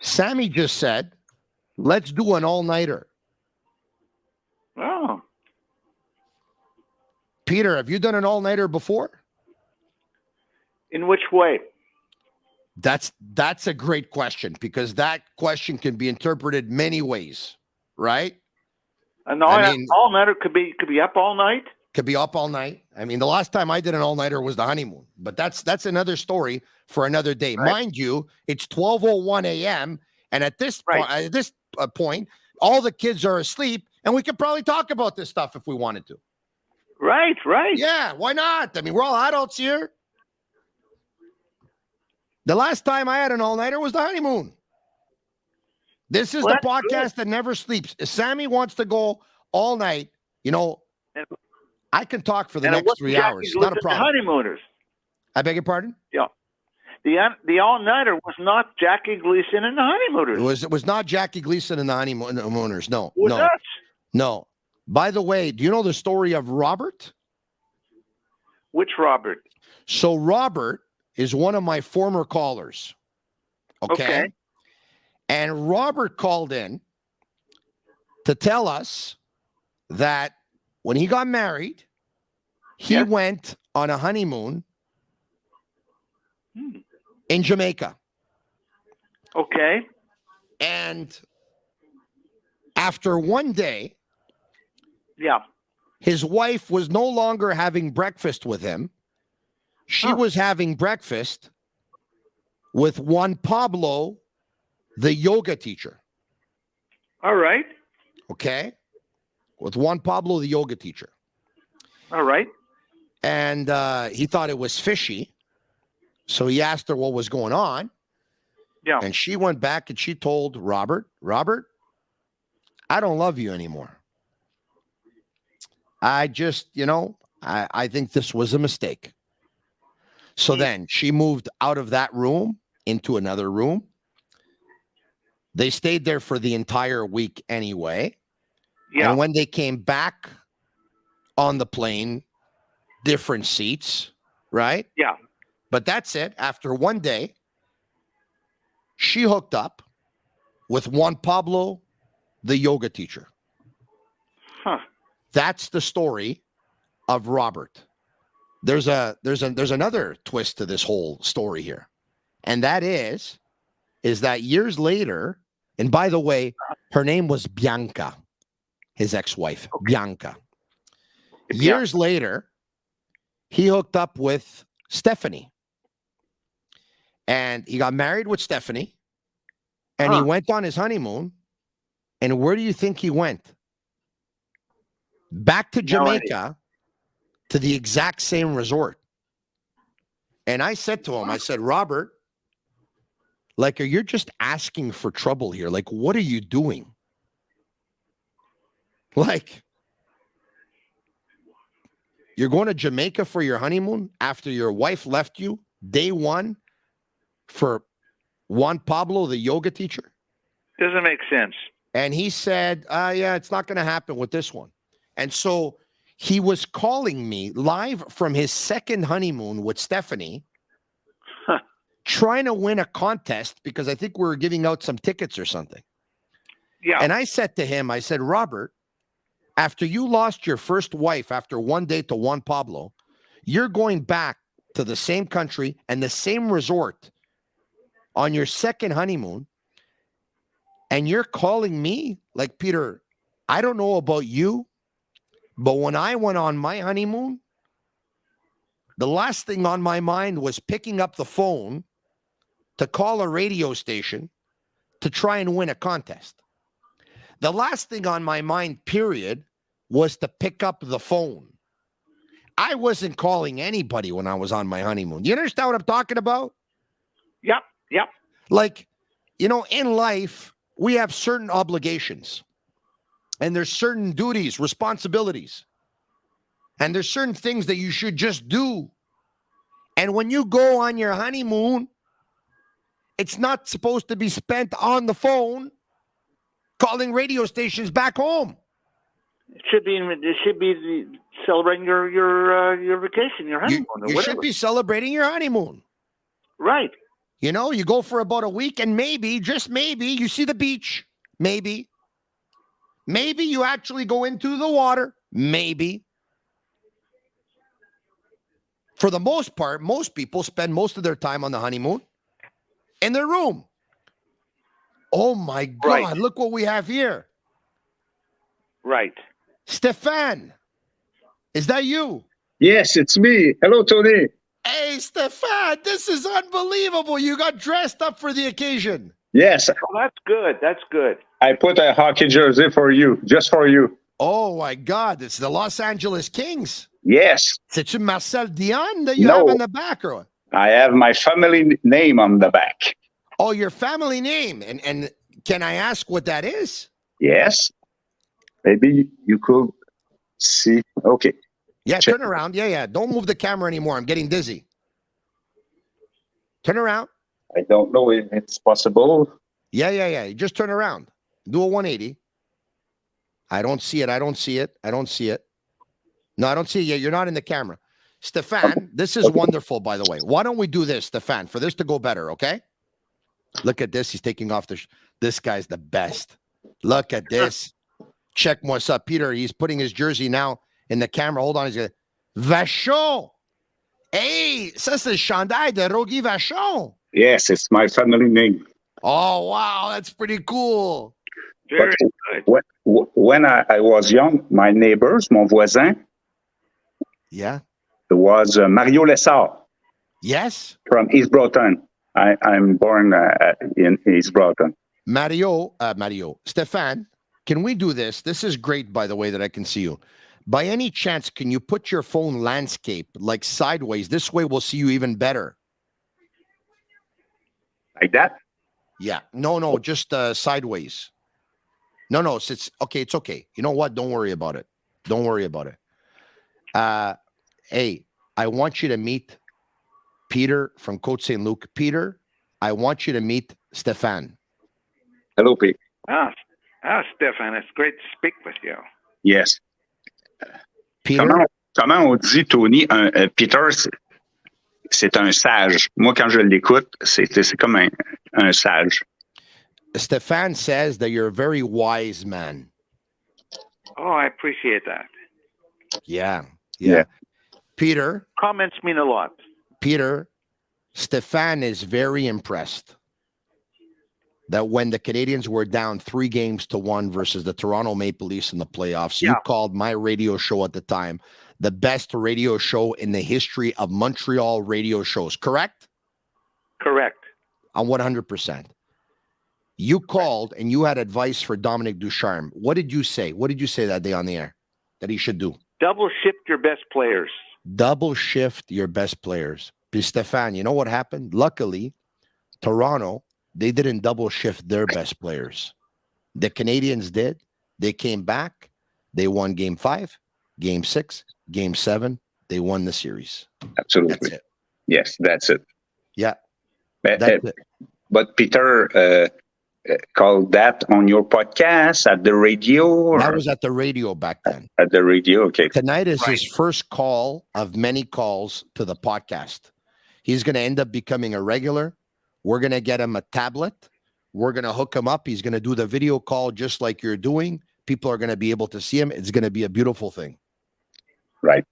Sammy just said, let's do an all-nighter. Oh. Peter, have you done an all-nighter before? In which way? That's a great question, because that question can be interpreted many ways, right? An all-nighter could be up all night? Could be up all night. I mean, the last time I did an all-nighter was the honeymoon, but that's another story for another day. Right. Mind you, it's 12:01 a.m. and at this point, all the kids are asleep, and we could probably talk about this stuff if we wanted to. Right. Yeah, why not? I mean, we're all adults here. The last time I had an all-nighter was the honeymoon. This is the podcast that never sleeps. If Sammy wants to go all night, I can talk for the next 3 hours. Not a problem. Honeymooners. I beg your pardon? Yeah. The all-nighter was not Jackie Gleason and the Honeymooners. It was not Jackie Gleason and the Honeymooners. No. Was us. No. By the way, do you know the story of Robert? Which Robert? So Robert is one of my former callers. Okay. And Robert called in to tell us that when he got married, he went on a honeymoon in Jamaica. Okay. And after one day, his wife was no longer having breakfast with him. She was having breakfast with Juan Pablo, the yoga teacher. All right. Okay. With Juan Pablo, the yoga teacher. All right. And he thought it was fishy. So he asked her what was going on. Yeah. And she went back and she told Robert, I don't love you anymore. I just, I think this was a mistake. So then she moved out of that room into another room. They stayed there for the entire week anyway. Yeah. And when they came back on the plane, different seats, right? Yeah. But that's it. After one day, she hooked up with Juan Pablo, the yoga teacher. Huh. That's the story of Robert. There's another twist to this whole story here. And that is that years later, and by the way, her name was Bianca, his ex-wife, Bianca. Years later, he hooked up with Stephanie. And he got married with Stephanie. And he went on his honeymoon. And where do you think he went? Back to Jamaica, to the exact same resort. And I said to him, I said, Robert, like, you're just asking for trouble here. Like, what are you doing? Like, you're going to Jamaica for your honeymoon after your wife left you day one for Juan Pablo, the yoga teacher? Doesn't make sense. And he said, yeah, it's not going to happen with this one. And so he was calling me live from his second honeymoon with Stephanie, trying to win a contest because I think we were giving out some tickets or something. Yeah. And I said to him, I said, Robert, after you lost your first wife after one day to Juan Pablo, you're going back to the same country and the same resort on your second honeymoon. And you're calling me like, Peter, I don't know about you, but when I went on my honeymoon, the last thing on my mind was picking up the phone to call a radio station to try and win a contest. The last thing on my mind, period, was to pick up the phone. I wasn't calling anybody when I was on my honeymoon. You understand what I'm talking about? Yep. Yep. Like, you know, in life, we have certain obligations. And there's certain duties, responsibilities. And there's certain things that you should just do. And when you go on your honeymoon, it's not supposed to be spent on the phone calling radio stations back home. It should be celebrating your vacation, your honeymoon, or You whatever. should be celebrating your honeymoon. Right. You know, you go for about a week and maybe, just maybe, you see the beach. Maybe. Maybe you actually go into the water. Maybe. For the most part, most people spend most of their time on the honeymoon in their room. Oh my God, Right. Look what we have here. Right. Stefan, is that you? Yes, it's me. Hello, Tony. Hey, Stefan, this is unbelievable. You got dressed up for the occasion. Yes, Oh, that's good. That's good. I put a hockey jersey for you, just for you. Oh my God, it's the Los Angeles Kings. Yes. C'est-tu Marcel Dion that you No. have in the back? Or what? I have my family name on the back. Oh, your family name. And can I ask what that is? Yes. Maybe you could see. Okay. Yeah, Check. turn around. Yeah. Don't move the camera anymore. I'm getting dizzy. Turn around. I don't know if it's possible. Yeah. You just turn around. Do a 180. I don't see it. No, I don't see it yet. You're not in the camera. Stefan, this is wonderful, by the way. Why don't we do this, Stefan, for this to go better, okay? Look at this. He's taking off this guy's the best. Look at this. Check what's up. Peter, he's putting his jersey now in the camera. Hold on. He's going Vachon. Hey, ça c'est le chandail de Rogi Vachon. Yes, it's my family name. Oh, wow. That's pretty cool. Very good. When I was young, my neighbors, mon voisin, Yeah. was Mario Lessard Yes. from East Broughton. I'm born in East Broughton. Mario. Stefan, can we do this? This is great, by the way, that I can see you. By any chance, can you put your phone landscape like sideways? This way we'll see you even better. Like that? Yeah. No, just sideways. No, it's okay. It's okay. You know what? Don't worry about it. Hey, I want you to meet Peter from Côte Saint-Luc. Peter, I want you to meet Stefan. Hello, Pete. Ah, Stéphane, it's great to speak with you. Yes. Peter, Comment on dit, Tony, Peter, c'est un sage. Moi, quand je l'écoute, c'est comme un sage. Stefan says that you're a very wise man. Oh, I appreciate that. Yeah. Yeah. Peter, Comments mean a lot. Stefan is very impressed that when the Canadians were down 3-1 versus the Toronto Maple Leafs in the playoffs, you called my radio show at the time the best radio show in the history of Montreal radio shows, correct? Correct. I'm 100%. You called and you had advice for Dominic Ducharme. What did you say? What did you say that day on the air that he should do? Double shift your best players. Double shift your best players. Because Stefan, you know what happened? Luckily, Toronto, they didn't double shift their best players. The Canadians did. They came back. They won game 5, game 6, game 7. They won the series. Absolutely. That's it. Yes, that's it. Yeah. That's it. But Peter called that on your podcast at the radio? Or? That was at the radio back then. At the radio, okay. Tonight is his first call of many calls to the podcast. He's going to end up becoming a regular. We're going to get him a tablet. We're going to hook him up. He's going to do the video call just like you're doing. People are going to be able to see him. It's going to be a beautiful thing. Right.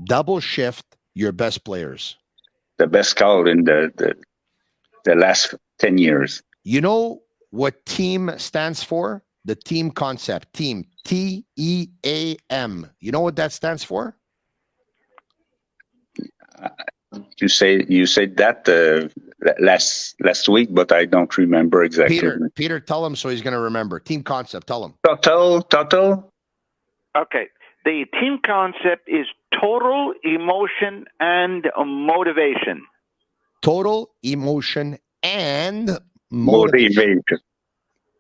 Double shift your best players. The best call in the last 10 years. You know what team stands for? The team concept. Team. T-E-A-M. You know what that stands for? You said that last week, but I don't remember exactly. Peter, tell him so he's going to remember. Team concept. Tell him. Total. Okay. The team concept is total emotion and motivation. Total emotion and motivation.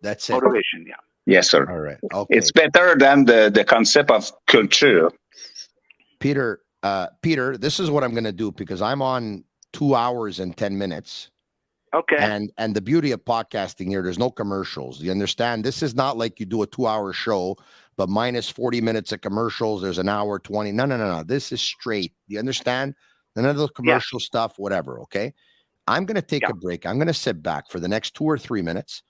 That's it. Motivation, yeah. Yes, sir. All right. Okay. It's better than the concept of culture. Peter, this is what I'm going to do because I'm on 2 hours and 10 minutes. Okay. And the beauty of podcasting here, there's no commercials. You understand? This is not like you do a 2-hour show, but minus 40 minutes of commercials. There's an hour 20. No. This is straight. You understand? None of the commercial stuff, whatever. Okay. I'm going to take a break. I'm going to sit back for the next 2 or 3 minutes.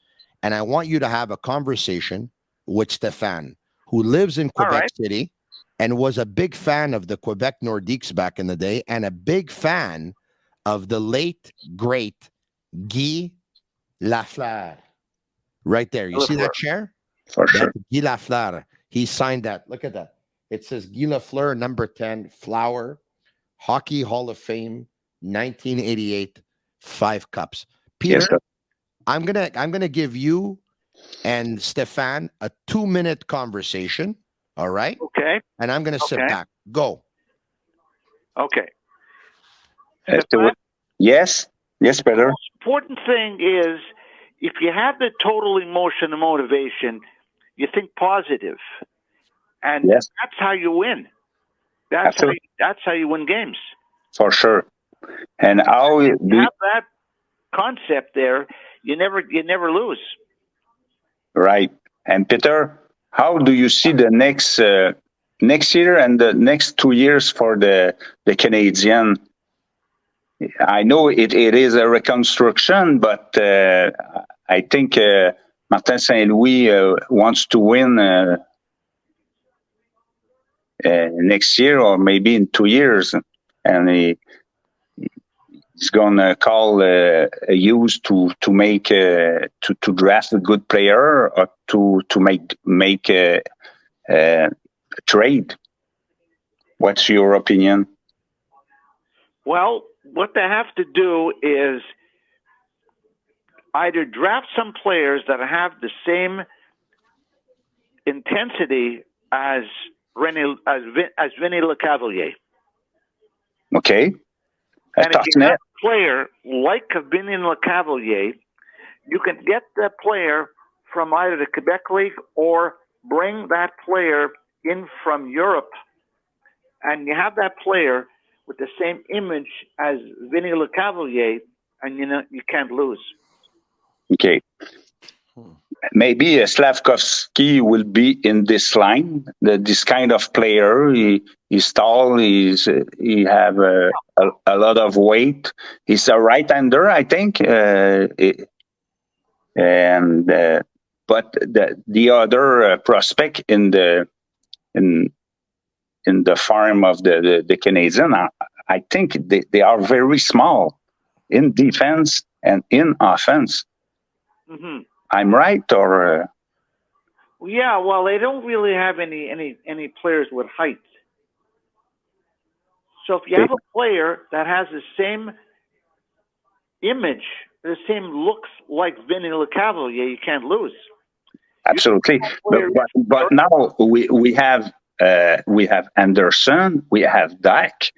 And I want you to have a conversation with Stefan, who lives in Quebec City and was a big fan of the Quebec Nordiques back in the day and a big fan of the late, great Guy Lafleur. Right there. You see that chair? For sure. Guy Lafleur. He signed that. Look at that. It says Guy Lafleur, number 10, Flower, Hockey Hall of Fame, 1988, 5 cups. Peter, yes, I'm gonna give you and Stefan a 2-minute conversation. All right. Okay. And I'm gonna sit back. Go. Okay. Yes, Peter. The most important thing is if you have the total emotion and motivation, you think positive, and that's how you win. That's how you win games. For sure. And how you have that concept there, you never lose. Right. And Peter, how do you see the next year and the next 2 years for the Canadian? I know it is a reconstruction, but I think Martin St. Louis wants to win next year or maybe in 2 years, and he's gonna call a use to make to draft a good player or to make a trade. What's your opinion? Well, what they have to do is either draft some players that have the same intensity as Vinny Lecavalier. Okay. And if you have a player like Vinny Lecavalier, you can get that player from either the Quebec League or bring that player in from Europe, and you have that player with the same image as Vinny Lecavalier, and you can't lose. Okay. maybe Slavkovsky will be in this line. This kind of player, he's tall. He have a lot of weight. He's a right-hander, I think. But the other prospect in the farm of the Canadian, I think they are very small in defense and in offense. Mm-hmm. I'm right, or Yeah, well, they don't really have any players with height. So if you have a player that has the same image, the same looks like Vinny LeCavalier, you can't lose. absolutely. But now we have Anderson, we have Dak.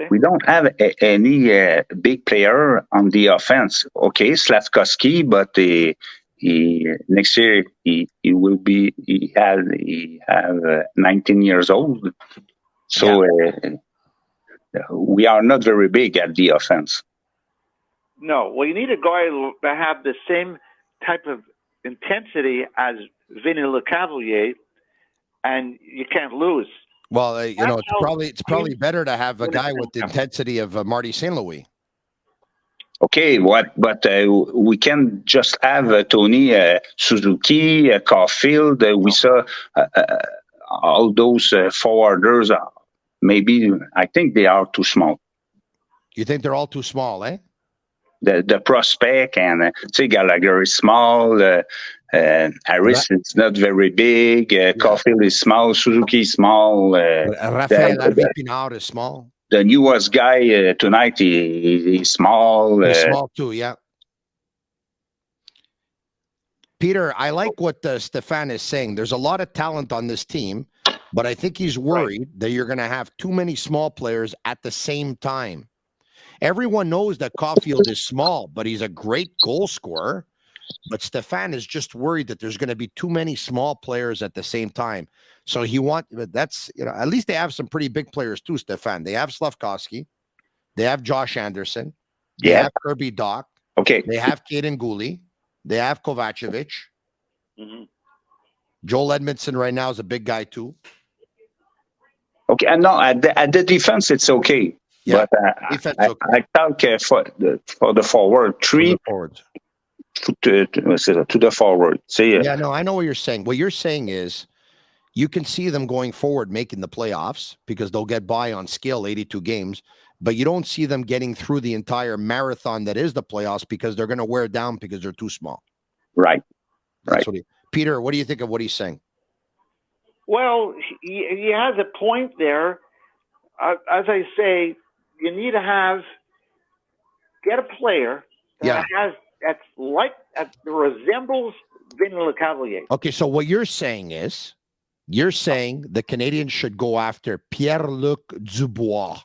We don't have any big player on the offense. Okay, Slavkovsky, but next year he will be he have 19 years old. So we are not very big at the offense. No, well, you need a guy that have the same type of intensity as Vinny LeCavalier, and you can't lose. Well, it's probably better to have a guy with the intensity of Marty St. Louis. Okay, but we can just have Tony Suzuki, Caulfield. We saw all those forwarders. Maybe I think they are too small. You think they're all too small, eh? The prospect and Gallagher is small. Harris is not very big. Caulfield is small. Suzuki is small. Rafael Harvey-Pinard is small. The newest guy tonight, he's small. He's small too, yeah. Peter, I like what Stefan is saying. There's a lot of talent on this team, but I think he's worried that you're going to have too many small players at the same time. Everyone knows that Caulfield is small, but he's a great goal scorer. But Stefan is just worried that there's going to be too many small players at the same time. So at least they have some pretty big players too, Stefan. They have Slavkovsky. They have Josh Anderson. They have Kirby Doc. Okay. They have Kaden Gooley. They have Kovacevic. Mm-hmm. Joel Edmondson right now is a big guy too. Okay, and no, at the defense, it's okay. Yeah, but I talk for the forward three. To the forward. Yeah, no, I know what you're saying. What you're saying is you can see them going forward, making the playoffs because they'll get by on skill 82 games, but you don't see them getting through the entire marathon that is the playoffs because they're going to wear down because they're too small. Right. That's right. Peter, what do you think of what he's saying? Well, he has a point there. As I say, you need to get a player that resembles Vinny LeCavalier. Okay, so what you're saying is, the Canadians should go after Pierre-Luc Dubois.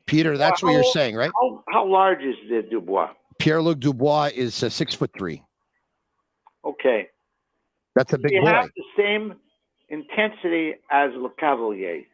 Peter, that's what you're saying, right? How large is the Dubois? Pierre-Luc Dubois is 6'3". Okay. That's a big boy. You have the same intensity as LeCavalier.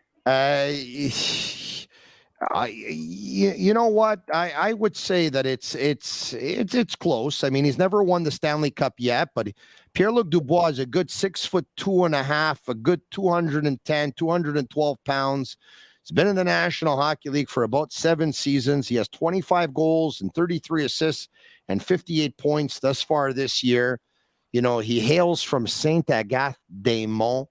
You know what? I would say that it's close. I mean, he's never won the Stanley Cup yet, but Pierre-Luc Dubois is a good 6'2.5", a good 210, 212 pounds. He's been in the National Hockey League for about 7 seasons. He has 25 goals and 33 assists and 58 points thus far this year. You know, he hails from Saint-Agathe-des-Monts.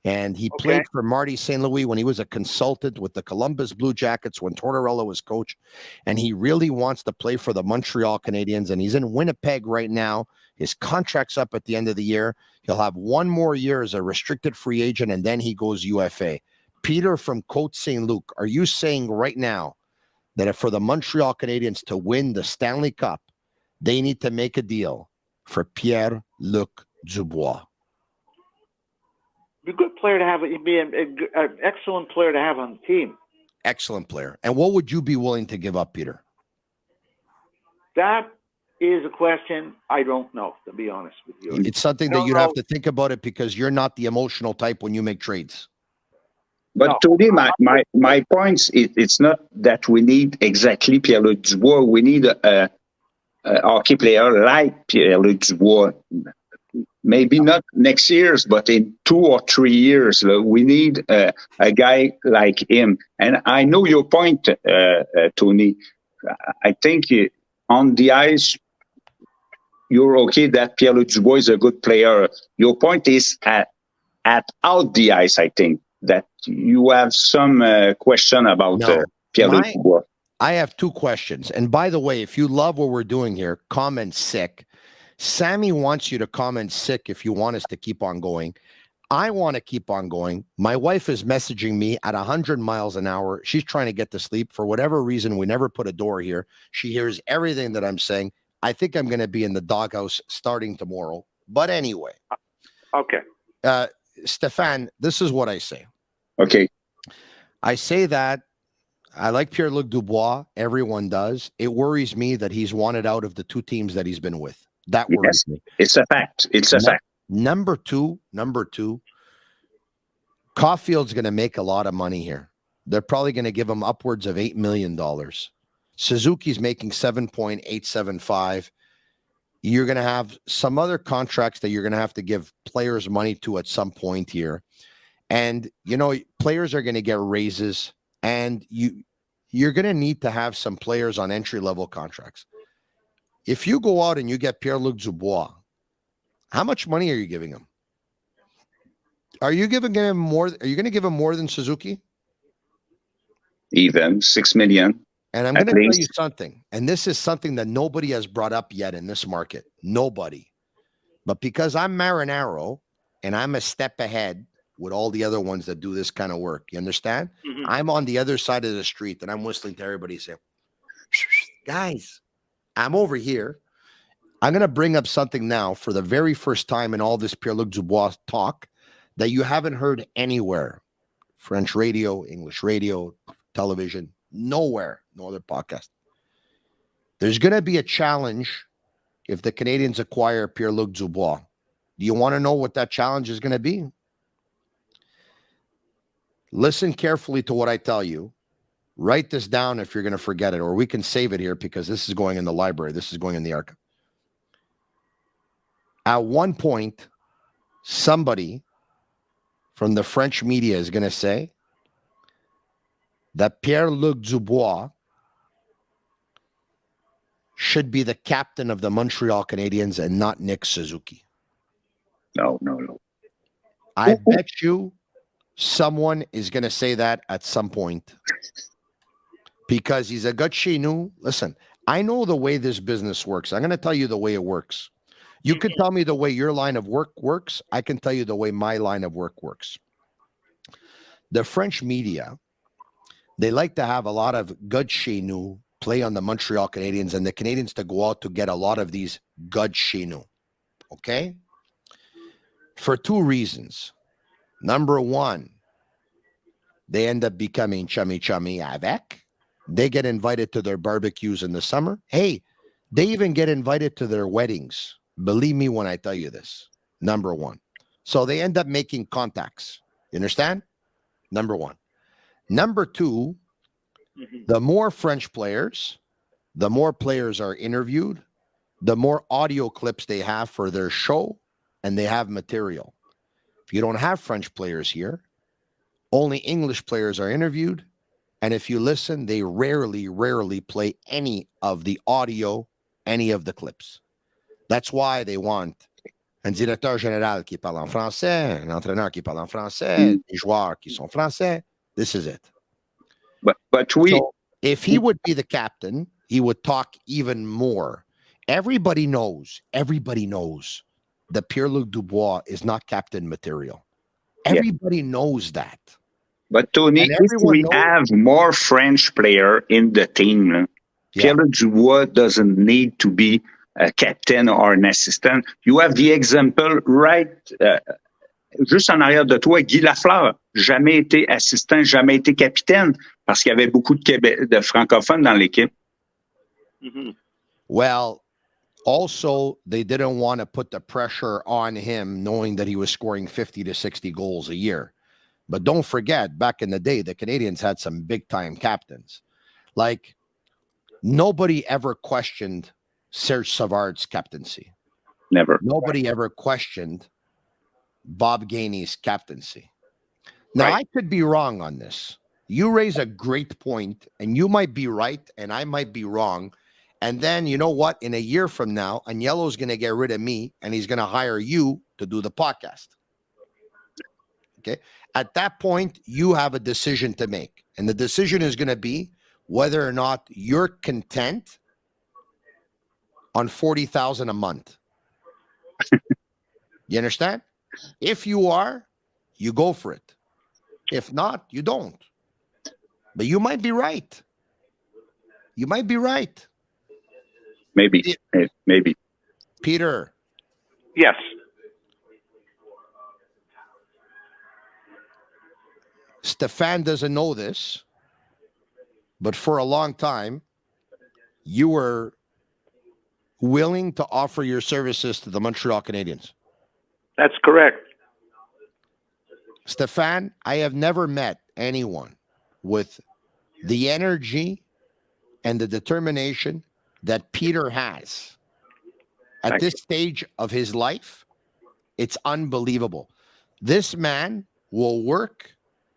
And he played for Marty St. Louis when he was a consultant with the Columbus Blue Jackets when Tortorella was coach. And he really wants to play for the Montreal Canadiens. And he's in Winnipeg right now. His contract's up at the end of the year. He'll have 1 more year as a restricted free agent, and then he goes UFA. Peter from Côte Saint-Luc, are you saying right now that if for the Montreal Canadiens to win the Stanley Cup, they need to make a deal for Pierre-Luc Dubois? Be a good player to have. He'd be an excellent player to have on the team. Excellent player. And what would you be willing to give up, Peter? That is a question I don't know, to be honest with you. It's something that you'd have to think about it because you're not the emotional type when you make trades. But Tony, my points, it's not that we need exactly Pierre-Luc Dubois. We need hockey player like Pierre-Luc Dubois. Maybe not next year's, but in 2 or 3 years, we need a guy like him. And I know your point, Tony. I think on the ice, you're okay that Pierre-Luc Dubois is a good player. Your point is at out the ice, I think, that you have some question about Pierre-Luc Dubois. I have 2 questions. And by the way, if you love what we're doing here, comment sick. Sammy wants you to comment sick if you want us to keep on going. I want to keep on going. My wife is messaging me at 100 miles an hour. She's trying to get to sleep. For whatever reason, we never put a door here. She hears everything that I'm saying. I think I'm going to be in the doghouse starting tomorrow. But anyway. Okay. Stéphane, this is what I say. Okay. I say that I like Pierre-Luc Dubois. Everyone does. It worries me that he's wanted out of the 2 teams that he's been with. That worries me. It's a fact. It's a fact. Number two, Caulfield's going to make a lot of money here. They're probably going to give him upwards of $8 million. Suzuki's making 7.875. You're going to have some other contracts that you're going to have to give players money to at some point here. And, you know, players are going to get raises, and you're going to need to have some players on entry-level contracts. If you go out and you get Pierre-Luc Dubois, how much money are you giving him? Are you giving him more? Are you going to give him more than Suzuki? Even $6 million. And I'm going to tell you something, and this is something that nobody has brought up yet in this market. Nobody. But because I'm Marinaro and I'm a step ahead with all the other ones that do this kind of work, you understand? Mm-hmm. I'm on the other side of the street and I'm whistling to everybody saying, guys, I'm over here. I'm going to bring up something now for the very first time in all this Pierre-Luc Dubois talk that you haven't heard anywhere. French radio, English radio, television, nowhere, no other podcast. There's going to be a challenge if the Canadians acquire Pierre-Luc Dubois. Do you want to know what that challenge is going to be? Listen carefully to what I tell you. Write this down if you're going to forget it, or we can save it here because this is going in the library. This is going in the archive. At one point, somebody from the French media is going to say that Pierre-Luc Dubois should be the captain of the Montreal Canadiens and not Nick Suzuki. No. I bet you someone is going to say that at some point because he's a gars de chez nous. Listen, I know the way this business works. I'm going to tell you the way it works. You can tell me the way your line of work works. I can tell you the way my line of work works. The French media, they like to have a lot of gars de chez nous play on the Montreal Canadiens and the Canadians to go out to get a lot of these gars de chez nous. Okay? For 2 reasons. Number 1, they end up becoming chummy avec. They get invited to their barbecues in the summer. Hey, they even get invited to their weddings. Believe me when I tell you this. Number 1. So they end up making contacts. You understand? Number 1. Number 2, the more French players, the more players are interviewed, the more audio clips they have for their show, and they have material. If you don't have French players here, only English players are interviewed. And if you listen, they rarely play any of the audio, any of the clips. That's why they want un directeur général qui parle en français, un entraîneur qui parle en français, des joueurs qui sont français. This is it. But so if he would be the captain, he would talk even more. Everybody knows that Pierre-Luc Dubois is not captain material. Everybody knows that. But Tony, if we have more French player in the team, Pierre-Luc Dubois doesn't need to be a captain or an assistant. You have the example right juste en arrière de toi, Guy Lafleur. Jamais été assistant, jamais été capitaine parce qu'il y avait beaucoup de francophones dans l'équipe. Well, also, they didn't want to put the pressure on him knowing that he was scoring 50 to 60 goals a year. But don't forget, back in the day, the Canadians had some big-time captains. Like, nobody ever questioned Serge Savard's captaincy. Never. Nobody ever questioned Bob Gainey's captaincy. Now, Right. I could be wrong on this. You raise a great point, and you might be right, and I might be wrong. And then, you know what? In a year from now, Agnello's going to get rid of me, and he's going to hire you to do the podcast. Okay? At that point, you have a decision to make. And the decision is going to be whether or not you're content on $40,000 a month. You understand? If you are, you go for it. If not, you don't. But you might be right. You might be right. Maybe. Maybe. Peter, Yes. Stefan doesn't know this, but for a long time, you were willing to offer your services to the Montreal Canadiens. That's correct. Stefan, I have never met anyone with the energy and the determination that Peter has at Thank this stage of his life. It's unbelievable. This man will work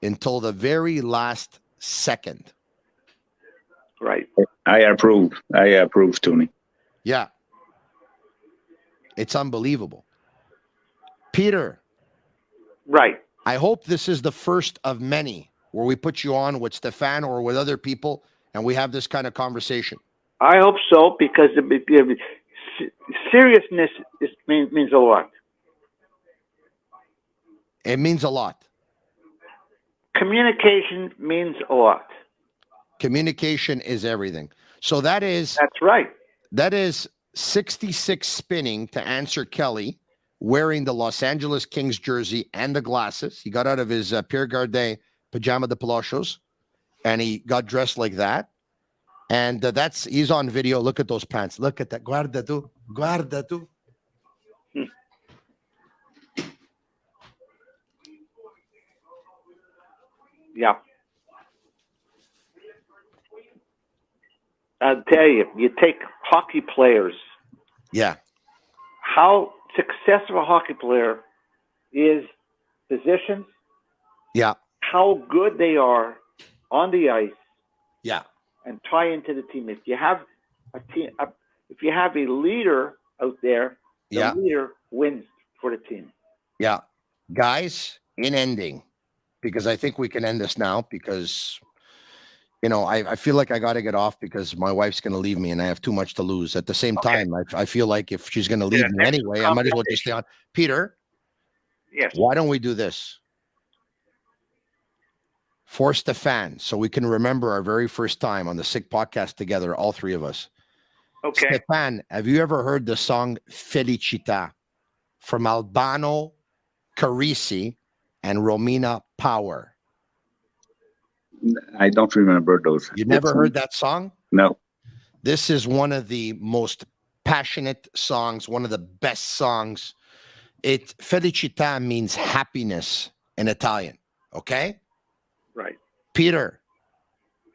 until the very last second. Right. I approve. I approve, Tony. Yeah. It's unbelievable. Peter, Right. I hope this is the first of many where we put you on with Stefan or with other people and we have this kind of conversation. I hope so, because seriousness means a lot. It means a lot. Communication means a lot. Communication is everything. So That's right. that is 66 spinning to answer Kelly wearing the Los Angeles Kings jersey and the glasses. He got out of his Pierre Gardin pajama de palochos and he got dressed like that. And he's on video. Look at those pants. Look at that. Guarda tu. Guarda tu. Yeah. I'll tell you, you take hockey players, Yeah. how success of a hockey player is positions, Yeah. how good they are on the ice, Yeah. and tie into the team. If you have a team, if you have a leader out there, the Yeah. leader wins for the team. Yeah. Guys, in ending, because I think we can end this now because, I feel like I got to get off because my wife's going to leave me and I have too much to lose. At the same Okay. time, I feel like if she's going to leave me next anyway, I might as well just stay on. Peter, Yes. why don't we do this? For Stefan, so we can remember our very first time on the Sick Podcast together, all three of us. Okay. Stefan, have you ever heard the song Felicita from Albano Carisi and Romina Power? I don't remember those. You never heard that song? No. This is one of the most passionate songs, one of the best songs. Felicità means happiness in Italian. Okay? Right. Peter,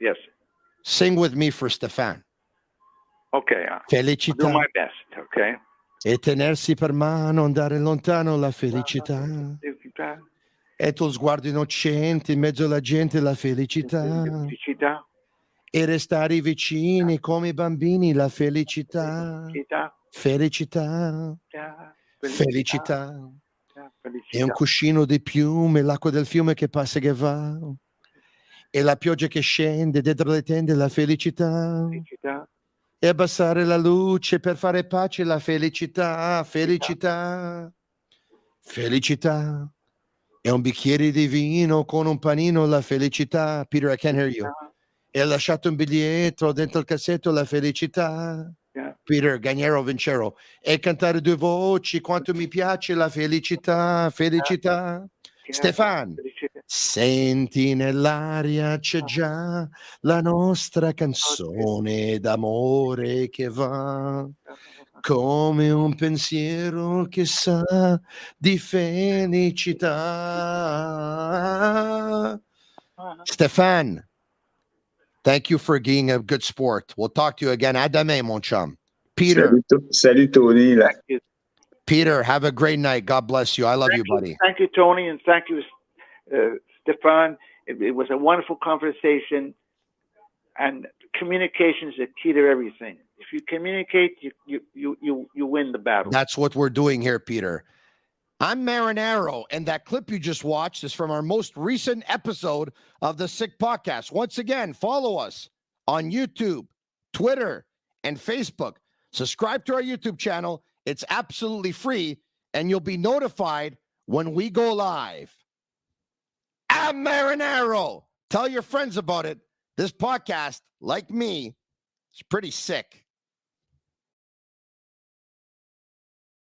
Yes. sing with me for Stefan. Okay. I'll Felicità. do my best. Okay. E tenersi per mano, andare lontano la felicità. E tuo sguardo innocente in mezzo alla gente la felicità. Felicità. E restare vicini come i bambini la felicità. Felicità. Felicità. Felicità. Felicità. E un cuscino di piume, l'acqua del fiume che passa e che va. E la pioggia che scende dietro le tende la felicità. Felicità. E abbassare la luce per fare pace la felicità. Felicità. Felicità. E un bicchiere di vino con un panino la felicità. Peter, I can't hear you. E ha lasciato un biglietto dentro il cassetto la felicità. Yeah. Peter, Gagnero Vincero. E cantare due voci quanto mi piace la felicità. Felicità. Stefan, senti nell'aria c'è già la nostra canzone d'amore che va come un pensiero che sa di felicità. Stefan, thank you for being a good sport. We'll talk to you again. À demain, mon chum. Peter. Salut Tony. Thank you. Peter, have a great night. God bless you. I love you, buddy. Thank you, Tony, and thank you, Stefan. It was a wonderful conversation, and communication is the key to everything. If you communicate, you win the battle. That's what we're doing here, Peter. I'm Marinaro, and that clip you just watched is from our most recent episode of the Sick Podcast. Once again, follow us on YouTube, Twitter, and Facebook. Subscribe to our YouTube channel. It's absolutely free, and you'll be notified when we go live. I'm Marinaro. Tell your friends about it. This podcast, like me, is pretty sick.